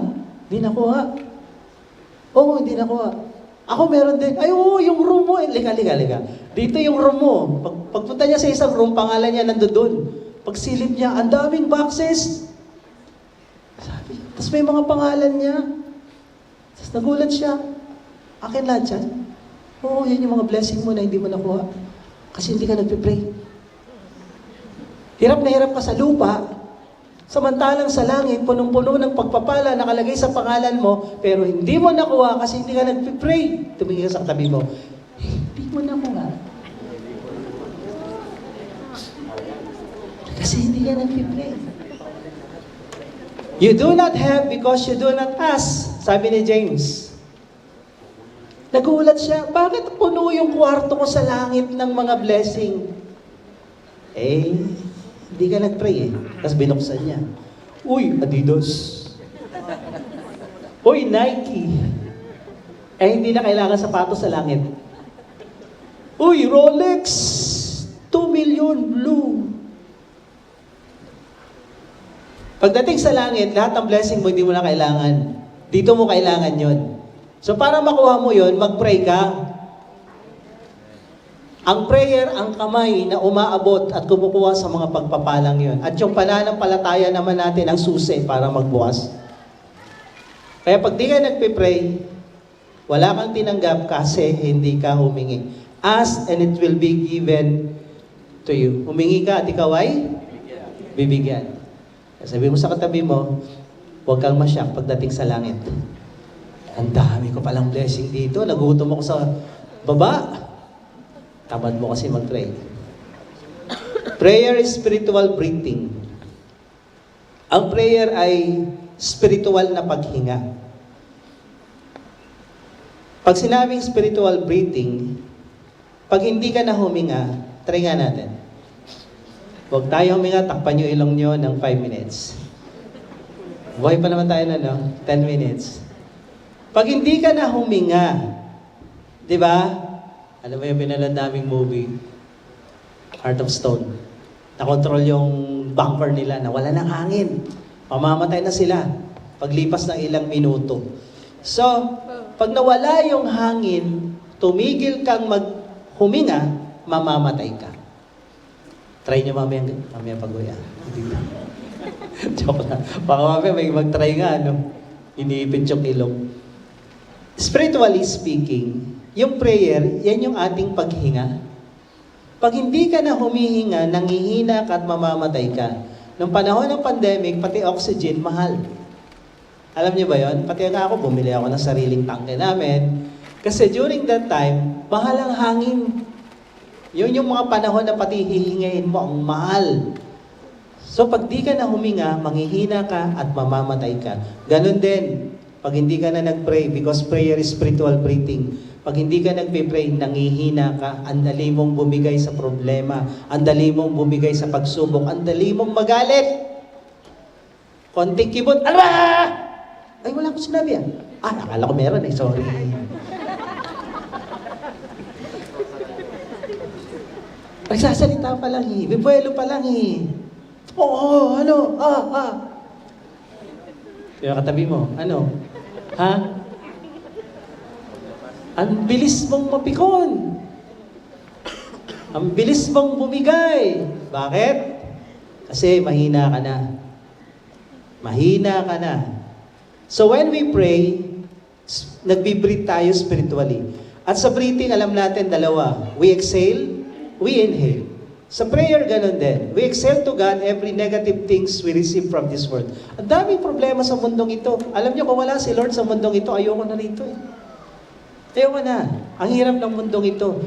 Hindi nakuha. Oo, hindi nakuha. Ako meron din. Ay, oo, yung room mo. Liga. Dito yung room mo. Pagpunta niya sa isang room, pangalan niya nandoon. Pagsilip niya, ang daming boxes. Sabi, tapos may mga pangalan niya. Tapos nagulat siya. Akin lahat yan. Oo, yan yung mga blessing mo na hindi mo nakuha. Kasi hindi ka nagpipray. Hirap na hirap ka sa lupa. Samantalang sa langit, punong-puno ng pagpapala nakalagay sa pangalan mo, pero hindi mo nakuha kasi hindi ka nagpipray. Tumingin ka sa katabi mo, hindi mo nakuha. Kasi hindi ka nagpipray. You do not have because you do not ask, sabi ni James. Nagulat siya, bakit puno yung kwarto ko sa langit ng mga blessing? Hindi ka nag-pray Tapos binuksan niya. Uy, Adidas. Uy, Nike. Hindi na kailangan sapatos sa langit. Uy, Rolex. 2 million blue. Pagdating sa langit, lahat ng blessing mo, hindi mo na kailangan. Dito mo kailangan yon. So para makuha mo yon, mag-pray ka. Ang prayer, ang kamay na umaabot at kumukuha sa mga pagpapalang yon. At yung pananampalataya naman natin ang susi para magbukas. Kaya pag di ka nagpipray, wala kang tinanggap kasi hindi ka humingi. Ask and it will be given to you. Humingi ka at ikaw ay bibigyan. Sabi mo sa katabi mo, huwag kang masyak pagdating sa langit. Ang dami ko palang blessing dito. Nagutom ako sa baba. Tamad mo kasi mag-pray. Prayer is spiritual breathing. Ang prayer ay spiritual na paghinga. Pag sinabing spiritual breathing, pag hindi ka na huminga, try nga natin. Huwag tayo huminga, takpan yung ilong nyo ng 5 minutes. Buhay pa naman tayo na, 10 minutes. Pag hindi ka na huminga, di ba? Ano ba yung pinanood naming movie? Heart of Stone. Nakontrol yung bunker nila na wala ng hangin. Mamamatay na sila paglipas ng ilang minuto. So, pag nawala yung hangin, tumigil kang maghuminga, mamamatay ka. Try nyo mamaya pag-uya. Joke na. Baka mamaya may mag-try nga, iniipit yung ilong. Spiritually speaking, yung prayer, yan yung ating paghinga. Pag hindi ka na humihinga, nanghihina ka at mamamatay ka. Nung panahon ng pandemic, pati oxygen, mahal. Alam niyo ba yon? Pati nga ako, bumili ako ng sariling tangke namin. Kasi during that time, mahal ang hangin. Yun yung mga panahon na pati hihingayin mo, ang mahal. So pag di ka na huminga, manghihina ka at mamamatay ka. Ganon din, pag hindi ka na nag-pray, because prayer is spiritual breathing. Pag hindi ka nagpe-pray, nangihina ka, ang dali mong bumigay sa problema, ang dali mong bumigay sa pagsubok, ang dali mong magalit. Konting kibot, ano ba? Ay, wala akong sinabi akala ko meron sorry. Nagsasalita pa lang bibuelo pa lang Oo, ano? Kaya katabi mo, ano? Ha? Ang bilis mong mapikon. Ang bilis mong bumigay. Bakit? Kasi mahina ka na. Mahina ka na. So when we pray, nagbe-breathe tayo spiritually. At sa breathing, alam natin dalawa. We exhale, we inhale. Sa prayer, ganun din. We exhale to God every negative things we receive from this world. Ang daming problema sa mundong ito. Alam niyo, kung wala si Lord sa mundong ito, ayoko na rito Ayoko na. Ang hirap ng mundong ito.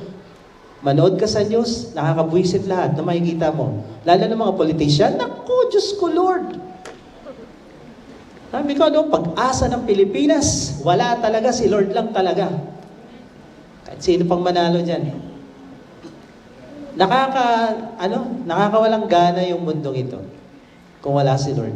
Manood ka sa news, nakakabwisit lahat na makikita mo. Lalo ng mga politician, naku, Diyos ko, Lord. Sabi ko, pag-asa ng Pilipinas, wala talaga, si Lord lang talaga. Kahit sino pang manalo dyan nakakawalang gana yung mundong ito kung wala si Lord.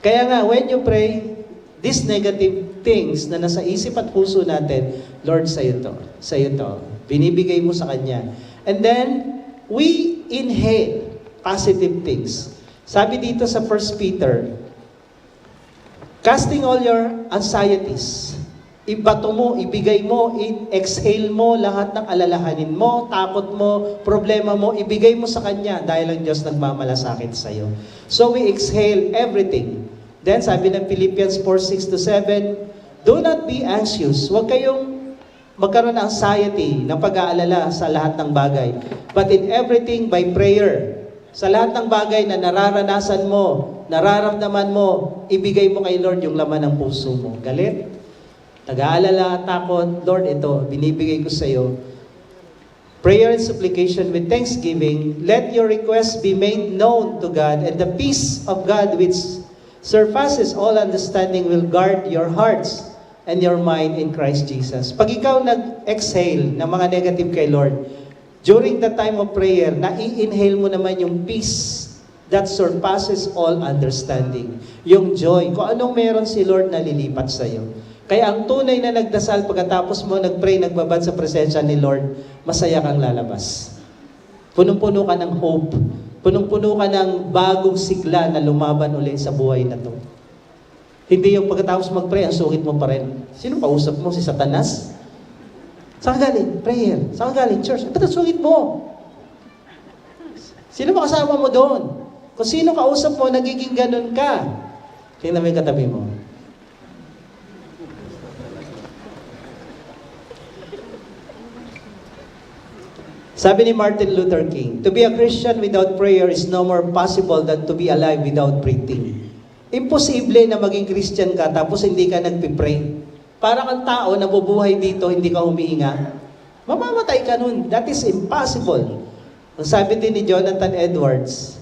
Kaya nga, when you pray, these negative things na nasa isip at puso natin, Lord, sa'yo to. Binibigay mo sa Kanya. And then, we inhale positive things. Sabi dito sa 1 Peter, casting all your anxieties, ibato mo, ibigay mo, exhale mo lahat ng alalahanin mo, takot mo, problema mo, ibigay mo sa Kanya dahil ang Diyos nagmamalasakit sa iyo. So we exhale everything. Then sabi ng Philippians 4:6-7, do not be anxious. Huwag kayong magkaroon ng anxiety, ng pag-aalala sa lahat ng bagay. But in everything by prayer. Sa lahat ng bagay na nararanasan mo, nararamdaman mo, ibigay mo kay Lord yung laman ng puso mo. Galit? Nag-aalala, takot, Lord, ito, binibigay ko sa iyo. Prayer and supplication with thanksgiving, let your requests be made known to God, and the peace of God which surpasses all understanding will guard your hearts and your mind in Christ Jesus. Pag ikaw nag-exhale ng mga negative kay Lord, during the time of prayer, na-inhale mo naman yung peace that surpasses all understanding. Yung joy, kung anong meron si Lord na lilipat sa iyo. Kaya ang tunay na nagdasal, pagkatapos mo nagpray, nagbabad sa presensya ni Lord, masaya kang lalabas. Punong-puno ka ng hope. Punong-puno ka ng bagong sigla na lumaban ulit sa buhay na to. Hindi yung pagkatapos mag-pray, ang sungit mo pa rin. Sino kausap mo? Si Satanas? Saan ka galing? Prayer. Saan ka galing? Church. Ba't ang sungit mo? Sino ba kasama mo doon? Kung sino kausap mo, nagiging ganun ka. Tingnan mo yung katabi mo. Sabi ni Martin Luther King, to be a Christian without prayer is no more possible than to be alive without breathing. Imposible na maging Christian ka tapos hindi ka nagpipray. Parang ang tao na bubuhay dito, hindi ka humihinga. Mamamatay ka nun. That is impossible. Ang sabi din ni Jonathan Edwards,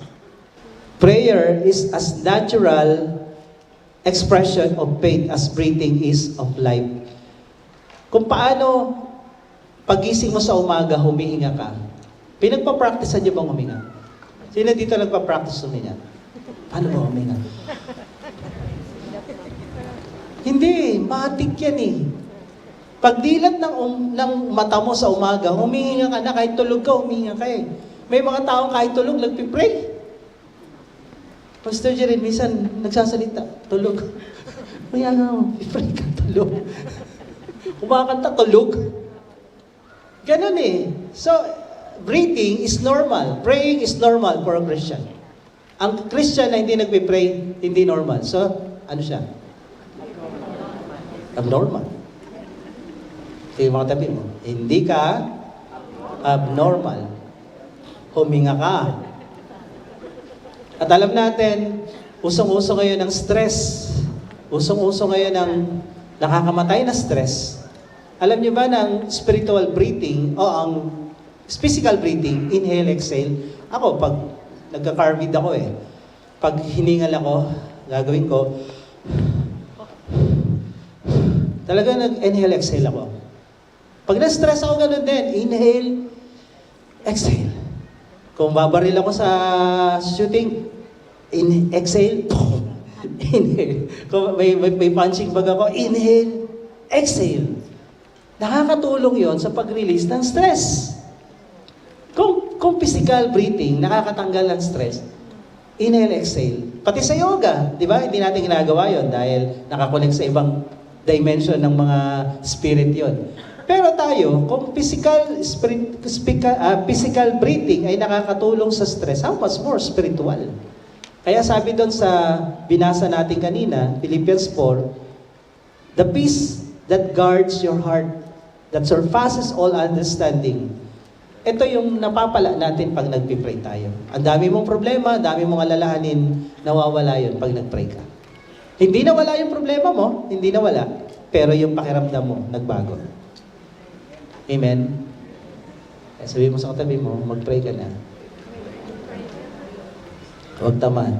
prayer is as natural expression of faith as breathing is of life. Kung paano pagising mo sa umaga, humihinga ka. Pinagpa-practicean niyo bang huminga? Sino dito nagpa-practice huminga? Paano ba huminga? Hindi, matik yan Pagdilat ng mata mo sa umaga, humihinga ka na, kahit tulog ka, humihinga ka May mga taong kahit tulog, nagpipray. Pastor Jerin, minsan nagsasalita, tulog. Maya nga, pipray ka, tulog. Kumakanta, tulog. Ganun So, breathing is normal. Praying is normal for a Christian. Ang Christian na hindi nagpipray, hindi normal. So, ano siya? Abnormal. Sige mga tabi mo. Hindi ka abnormal. huminga ka. At alam natin, usong-uso ngayon ng stress. Usong-uso ngayon ng nakakamatay na stress. Alam niyo ba ng spiritual breathing o ang physical breathing, inhale, exhale. Ako, pag nagka-carvid ako pag hiningal ako, gagawin ko, talaga nag-inhale, exhale ako. Pag na-stress ako, ganun din. Inhale, exhale. Kung babaril ako sa shooting, exhale, inhale. Kung may punching bag ako, inhale, exhale. Nakakatulong yon sa pag-release ng stress. Kung physical breathing, nakakatanggal ng stress, inhale, exhale. Pati sa yoga, di ba? Hindi natin ginagawa yon dahil nakakonect sa ibang dimension ng mga spirit yon. Pero tayo, kung physical breathing ay nakakatulong sa stress, how much more spiritual? Kaya sabi doon sa binasa natin kanina, Philippians 4, the peace that guards your heart, that surpasses all understanding. Ito yung napapala natin pag nagpipray tayo. Ang dami mong problema, ang dami mong alalahanin, nawawala yun pag nagpray ka. Hindi nawala yung problema mo, hindi nawala, pero yung pakiramdam mo, nagbago. Amen? Kaya sabihin mo sa katabi mo, mag-pray ka na. Huwag tamad.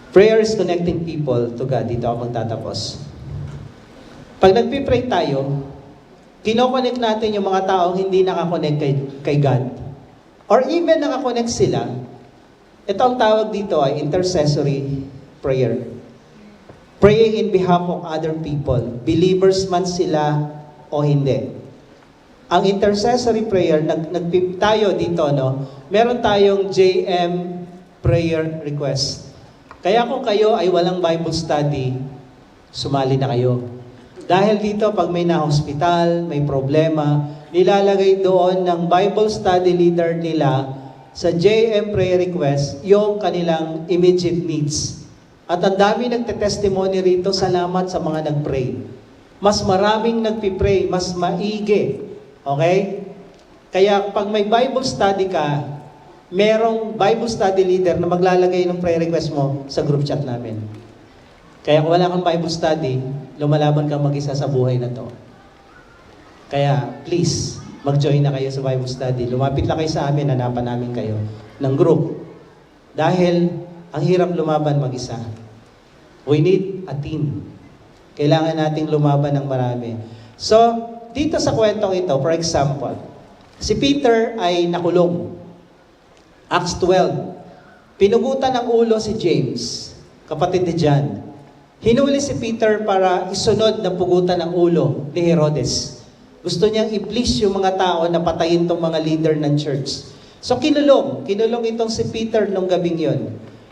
Prayer is connecting people to God. Dito ako magtatapos. Pag nagpipray tayo, kinoconnect natin yung mga taong hindi nakakonect kay God. Or even nakakonect sila, ito ang tawag dito ay intercessory prayer. Praying in behalf of other people. Believers man sila o hindi. Ang intercessory prayer, tayo dito, meron tayong JM prayer request. Kaya kung kayo ay walang Bible study, sumali na kayo. Dahil dito, pag may na-hospital, may problema, nilalagay doon ng Bible study leader nila sa JM prayer request yung kanilang immediate needs. At ang dami nagte-testimony rito, salamat sa mga nag-pray. Mas maraming nagpipray, mas maigi. Okay? Kaya pag may Bible study ka, merong Bible study leader na maglalagay ng prayer request mo sa group chat namin. Kaya kung wala kang Bible study, lumalaban kang mag-isa sa buhay na to. Kaya please, mag-join na kayo sa Bible study. Lumapit lang kayo sa amin, hanapan namin kayo ng group. Dahil ang hirap lumaban mag-isa. We need a team. Kailangan nating lumaban ng marami. So, dito sa kwentong ito, for example, si Peter ay nakulong. Acts 12. Pinugutan ng ulo si James, kapatid ni John. Hinuli si Peter para isunod na pugutan ng ulo ni Herodes. Gusto niyang i-please yung mga tao na patayin tong mga leader ng church. So kinulong itong si Peter nung gabing yon.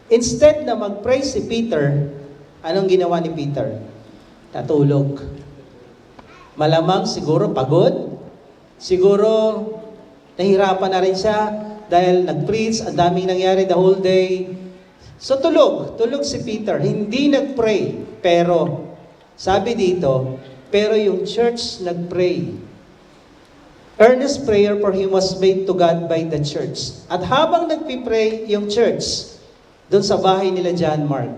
Instead na mag-pray si Peter, anong ginawa ni Peter? Natulog. Malamang siguro pagod. Siguro nahirapan na rin siya dahil nag-preach, ang daming nangyari the whole day. So tulog si Peter. Hindi nag-pray, pero sabi dito, pero yung church nag-pray. Earnest prayer for him was made to God by the church. At habang nagpipray yung church, doon sa bahay nila John Mark,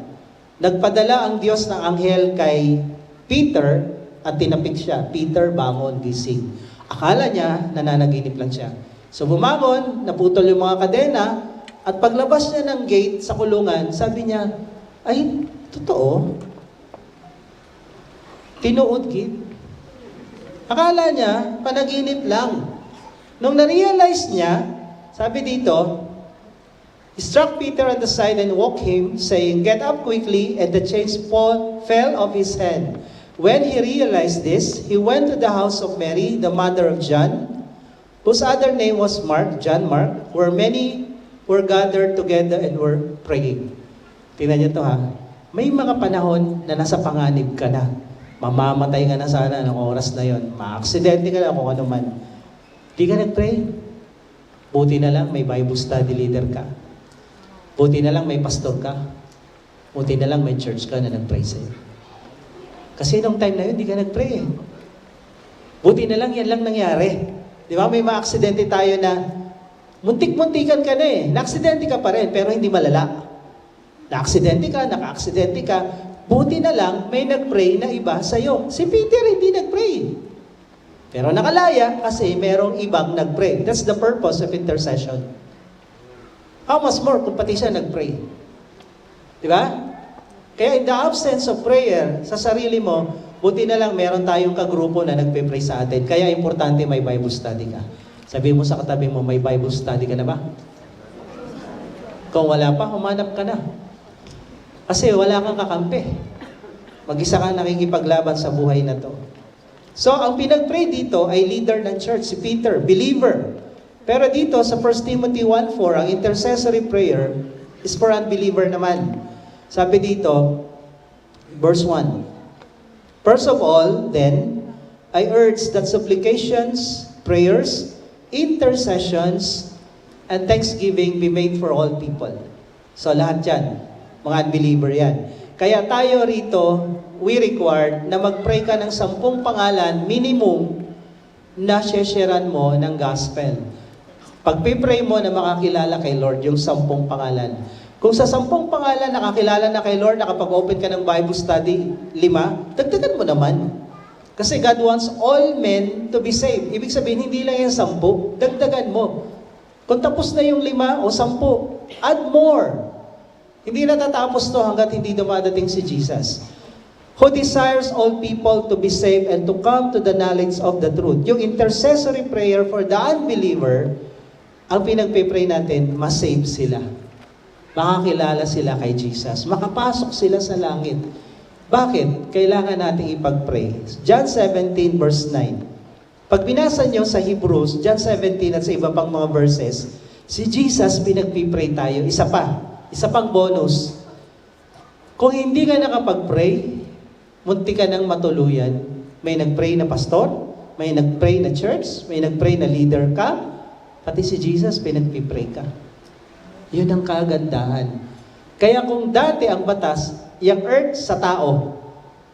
nagpadala ang Diyos ng anghel kay Peter at tinapik siya. Peter, bangon, gising. Akala niya, nananaginip lang siya. So bumangon, naputol yung mga kadena, at paglabas niya ng gate sa kulungan, sabi niya, ay, totoo. Tinuod, kid. Akala niya, panaginip lang. Nung na-realize niya, sabi dito, he struck Peter on the side and woke him, saying, "Get up quickly," and the chains fell off his head. When he realized this, he went to the house of Mary, the mother of John, whose other name was Mark, John Mark, where many were gathered together and were praying. Tingnan niyo to ha. May mga panahon na nasa panganib ka na. Mamamatay ka na sana ng oras na yon. Ma-aksidente ka na kung ano man. Di ka nag-pray. Buti na lang may Bible study leader ka. Buti na lang may pastor ka. Buti na lang may church ka na nag-pray sa'yo. Kasi nung time na yun, di ka nag-pray. Buti na lang yan lang nangyari. Di ba? May mga aksidente tayo na Muntik-muntikan ka na eh. Na-aksidente ka pa rin, pero hindi malala. Na-aksidente ka, naka-aksidente ka. Buti na lang, may nag-pray na iba sa'yo. Si Peter hindi nag-pray. Pero nakalaya kasi merong ibang nag-pray. That's the purpose of intercession. How much more kung pati siya nag-pray? Di ba? Kaya in the absence of prayer, sa sarili mo, buti na lang meron tayong kagrupo na nagpe-pray sa atin. Kaya importante may Bible study ka. Sabi mo sa katabi mo, may Bible study ka na ba? Kung wala pa, humanap ka na. Kasi wala kang kakampi. Mag-isa ka nakikipaglaban sa buhay na to. So, ang pinag-pray dito ay leader ng church, si Peter, believer. Pero dito sa 1 Timothy 1:4, ang intercessory prayer is for unbeliever naman. Sabi dito, verse 1, first of all, then, I urge that supplications, prayers, intercessions, and thanksgiving be made for all people. So lahat yan, mga unbeliever yan. Kaya tayo rito, we required na mag-pray ka ng 10 pangalan, minimum, na shesheran mo ng gospel. Pag-pray mo na makakilala kay Lord, yung 10 pangalan. Kung sa 10 pangalan nakakilala na kay Lord, nakapag-open ka ng Bible study, 5, dagdagan mo naman. Kasi God wants all men to be saved. Ibig sabihin, hindi lang yung 10, dagdagan mo. Kung tapos na yung 5 o 10, add more. Hindi natatapos to hanggat hindi dumadating si Jesus. Who desires all people to be saved and to come to the knowledge of the truth. Yung intercessory prayer for the unbeliever, ang pinagpipray natin, masave sila. Makakilala sila kay Jesus. Makapasok sila sa langit. Bakit? Kailangan natin ipag-pray. John 17 verse 9. Pag binasa nyo sa Hebrews, John 17 at sa iba pang mga verses, si Jesus pinagpipray tayo. Isa pang bonus. Kung hindi ka nakapag-pray, munti ka ng matuluyan. May nag-pray na pastor, may nag-pray na church, may nag-pray na leader ka, pati si Jesus pinagpipray ka. Yun ang kagandahan. Kaya kung dati ang batas, yung earth sa tao,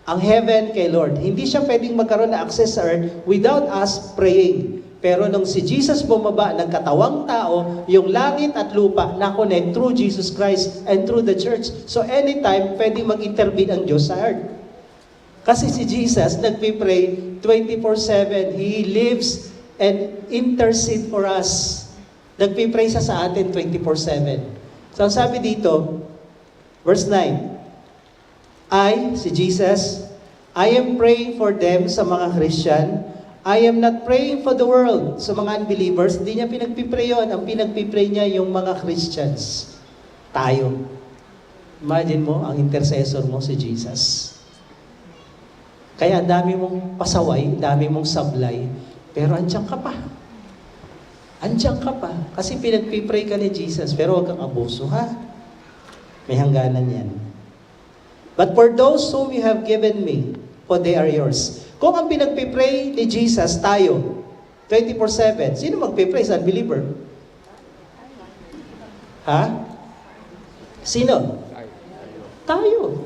ang heaven kay Lord, hindi siya pwedeng magkaroon na access sa earth without us praying. Pero nung si Jesus bumaba ng katawang tao, yung langit at lupa na-connect through Jesus Christ and through the church. So anytime, pwedeng mag-intervene ang Diyos sa earth. Kasi si Jesus, nagpipray 24/7. He lives and intercede for us. Nagpipray siya sa atin 24/7. So, sabi dito, verse 9, si Jesus, I am praying for them sa mga Christian. I am not praying for the world. Sa mga unbelievers, hindi niya pinagpipray yun. Ang pinagpipray niya yung mga Christians. Tayo. Imagine mo, ang intercessor mo si Jesus. Kaya dami mong pasaway, dami mong sablay, pero andiyan ka pa. Andiyan ka pa. Kasi pinagpipray ka ni Jesus, pero huwag kang abuso, ha? May hangganan yan. But for those whom you have given me, for they are yours. Kung ang pinagpipray ni Jesus, tayo, 24/7, sino magpipray sa unbeliever? Ha? Sino? Tayo.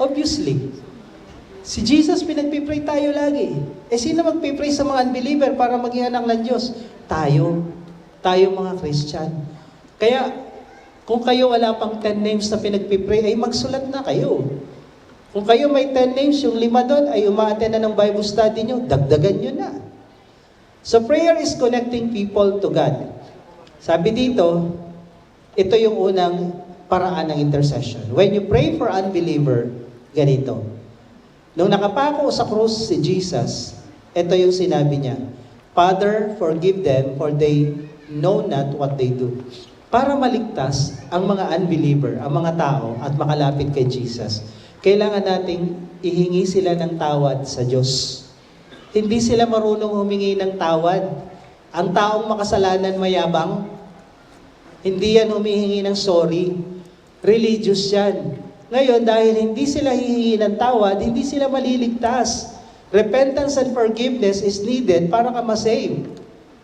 Obviously. Si Jesus pinagpipray tayo lagi. Sino magpipray sa mga unbeliever para maging anak ng Diyos? Tayo. Tayo mga Christian. Kaya, kung kayo wala pang 10 names na pinagpipray, ay magsulat na kayo. Kung kayo may 10 names, yung 5 doon ay umaattend na ng Bible study nyo, dagdagan nyo na. So prayer is connecting people to God. Sabi dito, ito yung unang paraan ng intercession. When you pray for unbeliever, ganito. Nung nakapako sa krus si Jesus, ito yung sinabi niya, Father, forgive them, for they know not what they do. Para maligtas ang mga unbeliever, ang mga tao, at makalapit kay Jesus, kailangan nating ihingi sila ng tawad sa Diyos. Hindi sila marunong humingi ng tawad. Ang taong makasalanan mayabang, hindi yan humihingi ng sorry. Religious yan. Ngayon, dahil hindi sila hihingi ng tawad, hindi sila maliligtas. Repentance and forgiveness is needed para ka masave.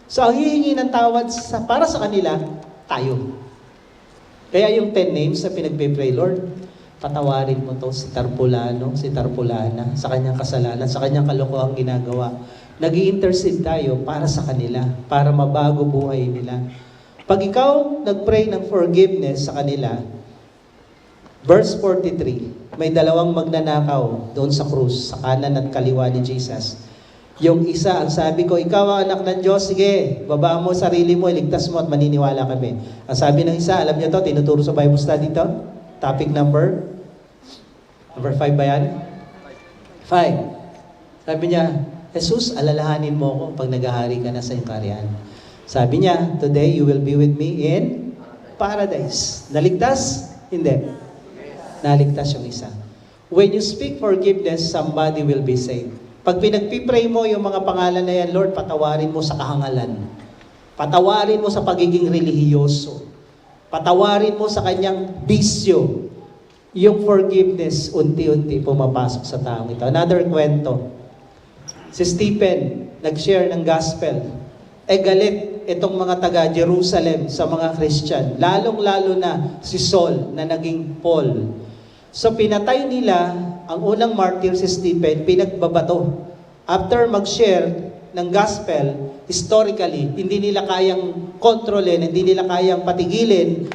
So, ang hihingi ng tawad para sa kanila, tayo. Kaya yung 10 names na pinagpipray, Lord, patawarin mo to si Tarpulano, si Tarpulana, sa kanyang kasalanan, sa kanyang kalokohang ginagawa. Nag-i-intercede tayo para sa kanila, para mabago buhay nila. Pag ikaw nag-pray ng forgiveness sa kanila, verse 43, may dalawang magnanakaw doon sa krus, sa kanan at kaliwa ni Jesus. Yung isa, ang sabi ko, ikaw ang anak ng Diyos, sige, baba mo sarili mo, iligtas mo at maniniwala kami. Ang sabi ng isa, alam niyo to, tinuturo sa Bible study to? Topic number 5 ba yan? 5. Sabi niya, Jesus, alalahanin mo ako pag naghahari ka na sa iyong kaharian. Sabi niya, today you will be with me in paradise. Naligtas? Hindi. Naligtas yung isa. When you speak forgiveness, somebody will be saved. Pag pinagpipray mo yung mga pangalan na yan, Lord, patawarin mo sa kahangalan. Patawarin mo sa pagiging relihiyoso. Patawarin mo sa kanyang bisyo. Yung forgiveness, unti-unti pumapasok sa taong ito. Another kwento. Si Stephen, nag-share ng gospel. Galit itong mga taga-Jerusalem sa mga Christian. Lalong-lalo na si Saul na naging Paul. So pinatay nila ang unang martyr si Stephen, pinagbabato. After mag-share ng gospel, historically, hindi nila kayang kontrolin, hindi nila kayang patigilin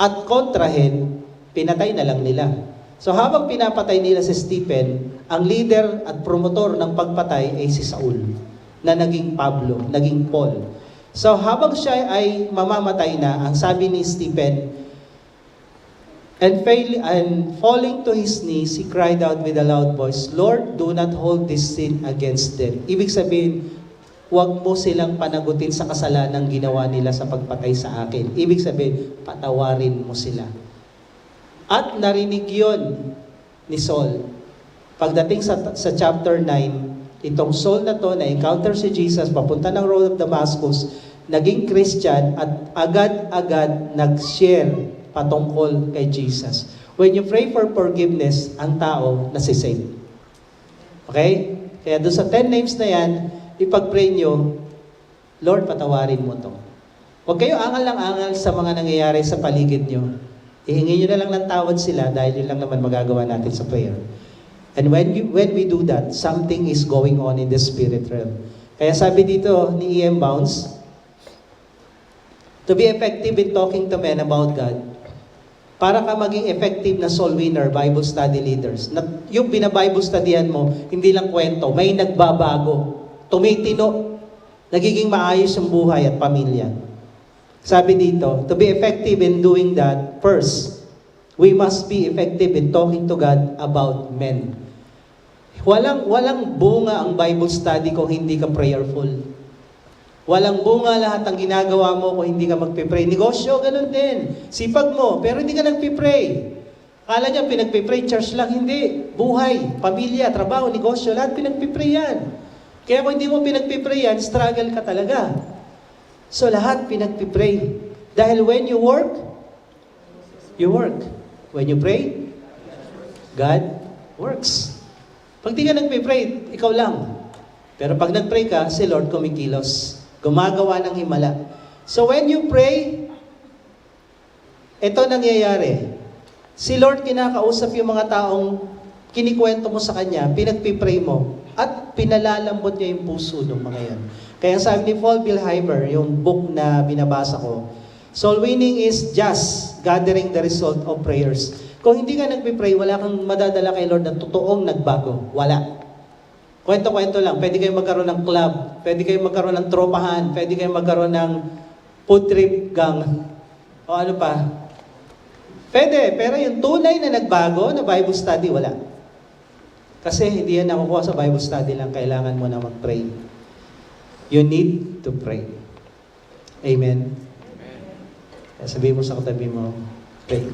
at kontrahin, pinatay na lang nila. So habang pinapatay nila si Stephen, ang leader at promotor ng pagpatay ay si Saul, na naging Pablo, naging Paul. So habang siya ay mamamatay na, ang sabi ni Stephen, and falling to his knees, he cried out with a loud voice, Lord, do not hold this sin against them. Ibig sabihin, huwag mo silang panagutin sa kasalanang ginawa nila sa pagpatay sa akin. Ibig sabihin, patawarin mo sila. At narinig yun ni Saul. Pagdating sa chapter 9, itong Saul na to, na-encounter si Jesus, papunta ng road of Damascus, naging Christian at agad-agad nag-share patungkol kay Jesus. When you pray for forgiveness, ang tao nasisave. Okay? Kaya doon sa 10 names na yan, ipag-pray nyo, Lord, patawarin mo to. Huwag kayo angal lang angal sa mga nangyayari sa paligid nyo. Ihingi nyo na lang ng tawad sila dahil yun lang naman magagawa natin sa prayer. And when we do that, something is going on in the spirit realm. Kaya sabi dito ni E.M. Bounds, to be effective in talking to men about God, para ka maging effective na soul winner, Bible study leaders, na yung bina-Bible studyan mo, hindi lang kwento, may nagbabago, tumitino, nagiging maayos yung buhay at pamilya. Sabi dito, to be effective in doing that, first, we must be effective in talking to God about men. Walang bunga ang Bible study kung hindi ka prayerful. Walang bunga lahat ang ginagawa mo kung hindi ka magpipray. Negosyo, ganun din. Sipag mo, pero hindi ka nagpipray. Kala niya pinagpipray, church lang, hindi. Buhay, pamilya, trabaho, negosyo, lahat pinagpipray yan. Kaya kung hindi mo pinagpipray yan, struggle ka talaga. So lahat pinagpipray. Dahil when you work, you work. When you pray, God works. Pag di ka nagpipray, ikaw lang. Pero pag nagpray ka, si Lord kumikilos. Gumagawa ng himala. So when you pray, ito nangyayari. Si Lord kinakausap yung mga taong kinikwento mo sa Kanya, pinagpipray mo, at pinalalambot niya yung puso ng mga yan. Kaya sabi ni Paul Bilheimer, yung book na binabasa ko, soul winning is just gathering the result of prayers. Kung hindi ka nagpipray, wala kang madadala kay Lord na totoong nagbago. Wala. Kwento-kwento lang. Pwede kayong magkaroon ng club, pwede kayong magkaroon ng tropahan, pwede kayong magkaroon ng food trip gang, o ano pa. Pwede, pero yung tunay na nagbago na Bible study, wala. Kasi hindi yan nakukuha sa Bible study lang, kailangan mo na mag-pray. You need to pray. Amen? Kaya sabihin mo sa katabi mo, pray.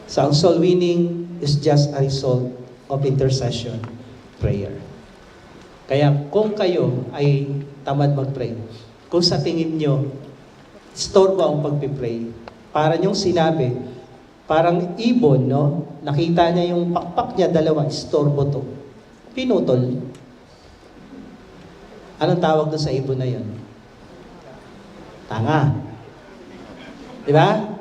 So ang soul winning is just a result of intercession. Prayer. Kaya kung kayo ay tamad mag-pray, kung sa tingin nyo, istorbo ang pagpipray, para nyong sinabi, parang ibon, no? Nakita niya yung pakpak niya, dalawa, istorbo to. Pinutol. Anong tawag doon sa ibon na yun? Tanga. Di ba?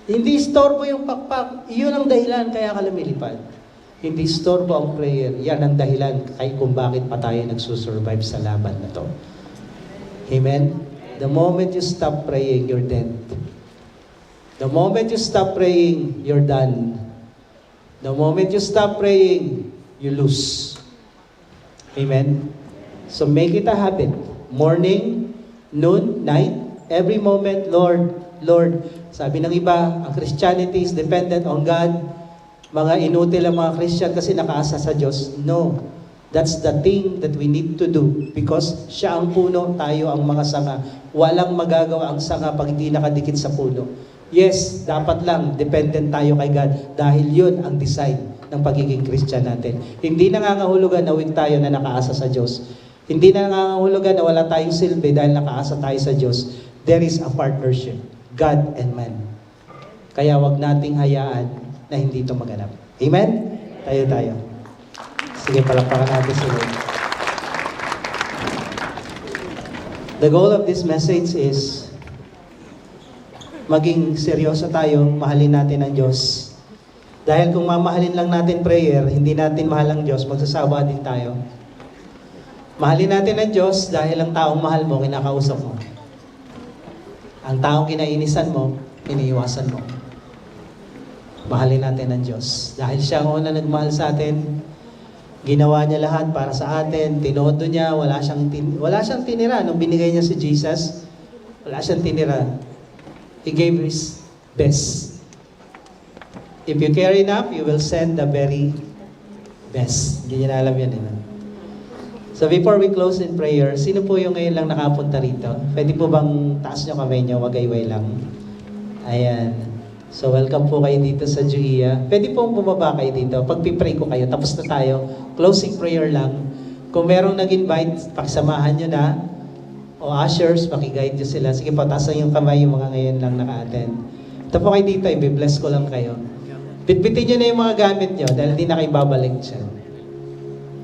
Hindi istorbo yung pakpak. Iyon ang dahilan kaya ka lumilipad. Hindi istorbo ang prayer. Yan ang dahilan kung bakit pa tayo nagsusurvive sa laban na to. Amen? The moment you stop praying, you're dead. The moment you stop praying, you're done. The moment you stop praying, you lose. Amen? So make it a habit. Morning, noon, night, every moment, Lord, Lord. Sabi ng iba, ang Christianity is dependent on God. Mga inutil ang mga Christian kasi nakaasa sa Diyos. No. That's the thing that we need to do because siya ang puno, tayo ang mga sanga. Walang magagawa ang sanga pag hindi nakadikit sa puno. Yes, dapat lang, dependent tayo kay God dahil yun ang design ng pagiging Christian natin. Hindi nangangahulugan na weak tayo na nakaasa sa Diyos. Hindi nangangahulugan na wala tayong silbi dahil nakaasa tayo sa Diyos. There is a partnership, God and man. Kaya wag nating hayaan na hindi ito maganap. Amen? Tayo. Sige, palakpakan natin si Lord. The goal of this message is maging seryoso tayo, mahalin natin ang Diyos. Dahil kung mamahalin lang natin prayer, hindi natin mahal ang Diyos, magsasawa din tayo. Mahalin natin ang Diyos dahil ang taong mahal mo, kinakausap mo. Ang taong kinainisan mo, iniiwasan mo. Mahalin natin ang Diyos. Dahil siya ang una nagmahal sa atin, ginawa niya lahat para sa atin, tinodo niya, wala siyang tinira. Nung binigay niya si Jesus, wala siyang tinira. He gave His best. If you care enough, you will send the very best. Hindi niya na alam yan. So before we close in prayer, sino po yung ngayon lang nakapunta rito? Pwede po bang taas niyo kamay niyo, wagayway lang. Ayan. So welcome po kayo dito sa Juia. Pwede po bumaba kayo dito. Pag-pray ko kayo, tapos na tayo. Closing prayer lang. Kung merong nag-invite, pakisamahan nyo na. O ushers, pakiguide nyo sila. Sige po, taas yung kamay yung mga ngayon lang naka-attend. Ito po kayo dito, i-bless ko lang kayo. Bitbitin nyo na yung mga gamit nyo dahil hindi na kayo babalik dyan.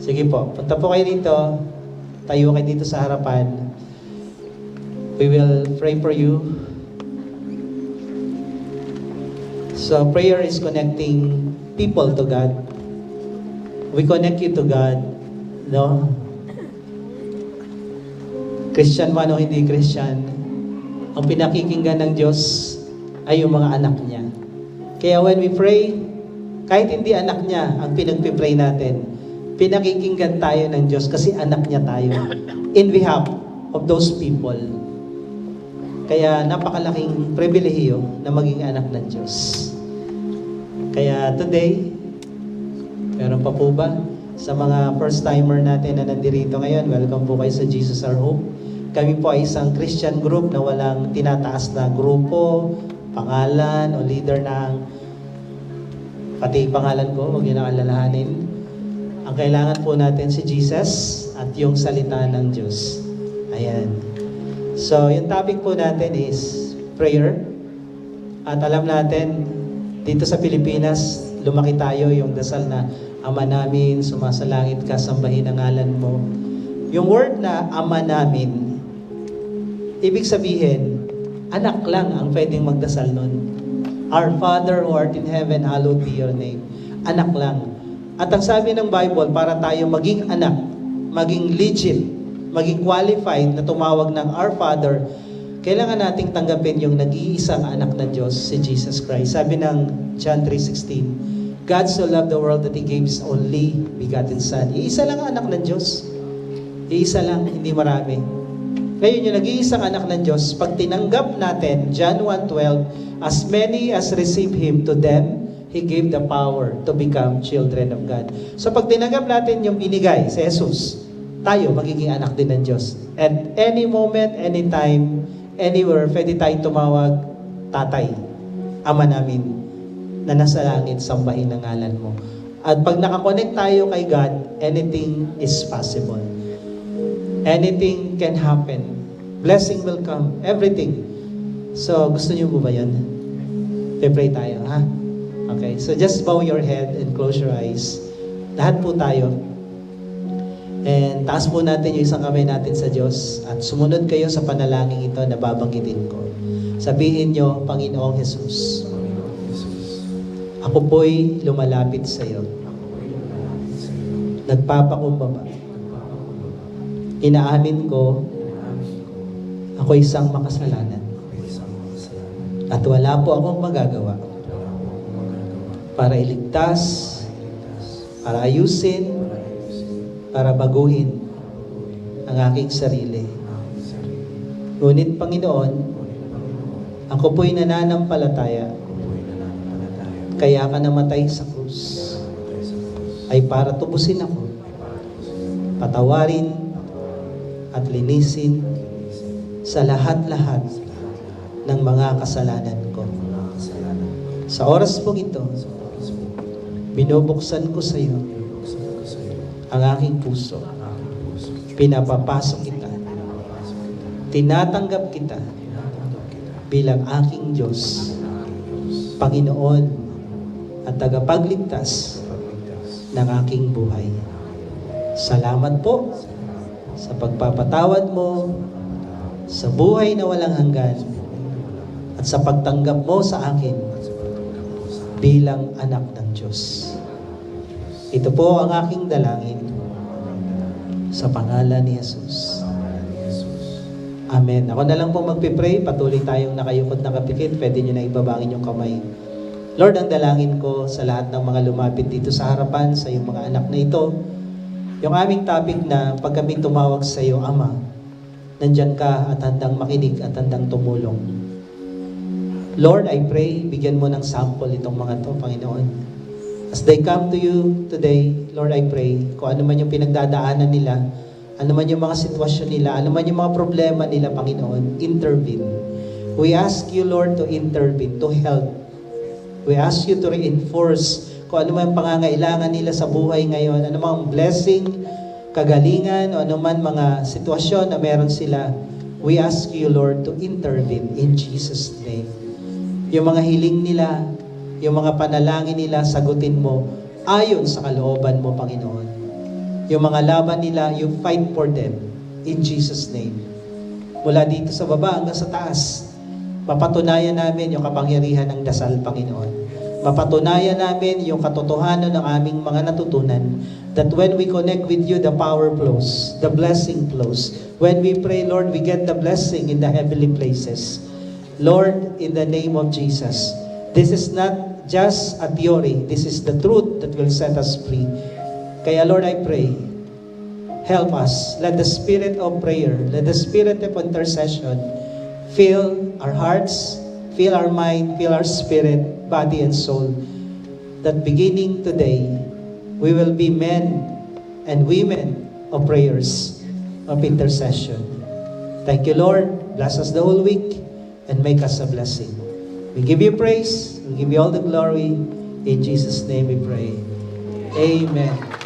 Sige po, punta po kayo dito. Tayo kayo dito sa harapan. We will pray for you. So prayer is connecting people to God. We connect you to God. No? Christian man o hindi Christian, ang pinakikinggan ng Diyos ay yung mga anak niya. Kaya when we pray, kahit hindi anak niya ang pinagpipray natin, pinakikinggan tayo ng Diyos kasi anak niya tayo in behalf of those people. Kaya napakalaking pribilehiyo na maging anak ng Diyos. Kaya today, meron pa po ba? Sa mga first-timer natin na nandirito ngayon, welcome po kayo sa Jesus Our Hope. Kami po ay isang Christian group na walang tinataas na grupo, pangalan o leader ng pati pangalan ko, huwag niyo na alalahanin. Ang kailangan po natin si Jesus at yung salita ng Diyos. Ayan. So, yung topic po natin is prayer. At alam natin, dito sa Pilipinas, lumaki tayo yung dasal na Ama namin, sumasalangit ka, sambahin ang ngalan mo. Yung word na Ama namin, ibig sabihin, anak lang ang pwedeng magdasal nun. Our Father who art in heaven, hallowed be your name. Anak lang. At ang sabi ng Bible, para tayo maging anak, maging legit, maging qualified na tumawag ng Our Father, kailangan nating tanggapin yung nag-iisang anak ng Diyos, si Jesus Christ. Sabi ng John 3:16, God so loved the world that He gave His only begotten Son. Iisa lang ang anak ng Diyos. Iisa lang, hindi marami. Ngayon yung nag-iisang anak ng Diyos, pag tinanggap natin, John 1:12, as many as receive Him, to them, He gave the power to become children of God. So pag tinanggap natin yung binigay si Jesus, tayo magiging anak din ng Diyos. At any moment, anytime, anywhere, pwede tayong tumawag, Tatay, Ama namin, na nasa langit, sambahin ang ngalan mo. At pag nakakonect tayo kay God, anything is possible. Anything can happen. Blessing will come. Everything. So, gusto niyo po ba yan? Pray tayo, ha? Okay, so just bow your head and close your eyes. Lahat po tayo. And taas po natin yung isang kamay natin sa Diyos at sumunod kayo sa panalangin ito na babanggitin ko. Sabihin nyo, Panginoong Jesus, ako po'y lumalapit sa iyo. Nagpapakumbaba. Inaamin ko Ako isang makasalanan. At wala po akong magagawa para iligtas, para ayusin, para baguhin ang aking sarili. Ngunit Panginoon, ako po'y nananampalataya, kaya ka namatay sa krus ay para tubusin ako, patawarin at linisin sa lahat-lahat ng mga kasalanan ko. Sa oras pong ito, binubuksan ko sa iyo ang aking puso. Pinapapasok kita. Tinatanggap kita bilang aking Diyos, Panginoon at tagapagligtas ng aking buhay. Salamat po sa pagpapatawad mo sa buhay na walang hanggan at sa pagtanggap mo sa akin bilang anak ng Diyos. Ito po ang aking dalangin sa pangalan ni Jesus. Amen. Ako na lang po magpipray. Patuloy tayong nakayukot na kapikit. Pwede nyo na ibabangin yung kamay. Lord, ang dalangin ko sa lahat ng mga lumapit dito sa harapan, sa iyong mga anak na ito, yung aming topic na pag kami tumawag sa iyo, Ama, nandyan ka at handang makinig at handang tumulong. Lord, I pray, bigyan mo ng sample itong mga to, Panginoon. As they come to you today, Lord, I pray, kung ano man yung pinagdadaanan nila, ano man yung mga sitwasyon nila, ano man yung mga problema nila, Panginoon, intervene. We ask you, Lord, to intervene, to help. We ask you to reinforce kung ano man pangangailangan nila sa buhay ngayon, ano mang blessing, kagalingan, o ano man mga sitwasyon na meron sila. We ask you, Lord, to intervene in Jesus' name. Yung mga hiling nila, yung mga panalangin nila, sagutin mo ayon sa kalooban mo, Panginoon. Yung mga laban nila, you fight for them in Jesus' name. Mula dito sa baba hanggang sa taas, mapatunayan namin yung kapangyarihan ng dasal, Panginoon. Mapatunayan namin yung katotohanan ng aming mga natutunan, that when we connect with you, the power flows, the blessing flows. When we pray, Lord, we get the blessing in the heavenly places. Lord, in the name of Jesus, this is not just a theory. This is the truth that will set us free. Kaya Lord, I pray, help us. Let the spirit of prayer, let the spirit of intercession fill our hearts, fill our mind, fill our spirit, body, and soul. That beginning today, we will be men and women of prayers, of intercession. Thank you, Lord. Bless us the whole week and make us a blessing. We give you praise. We give you all the glory. In Jesus' name we pray. Amen.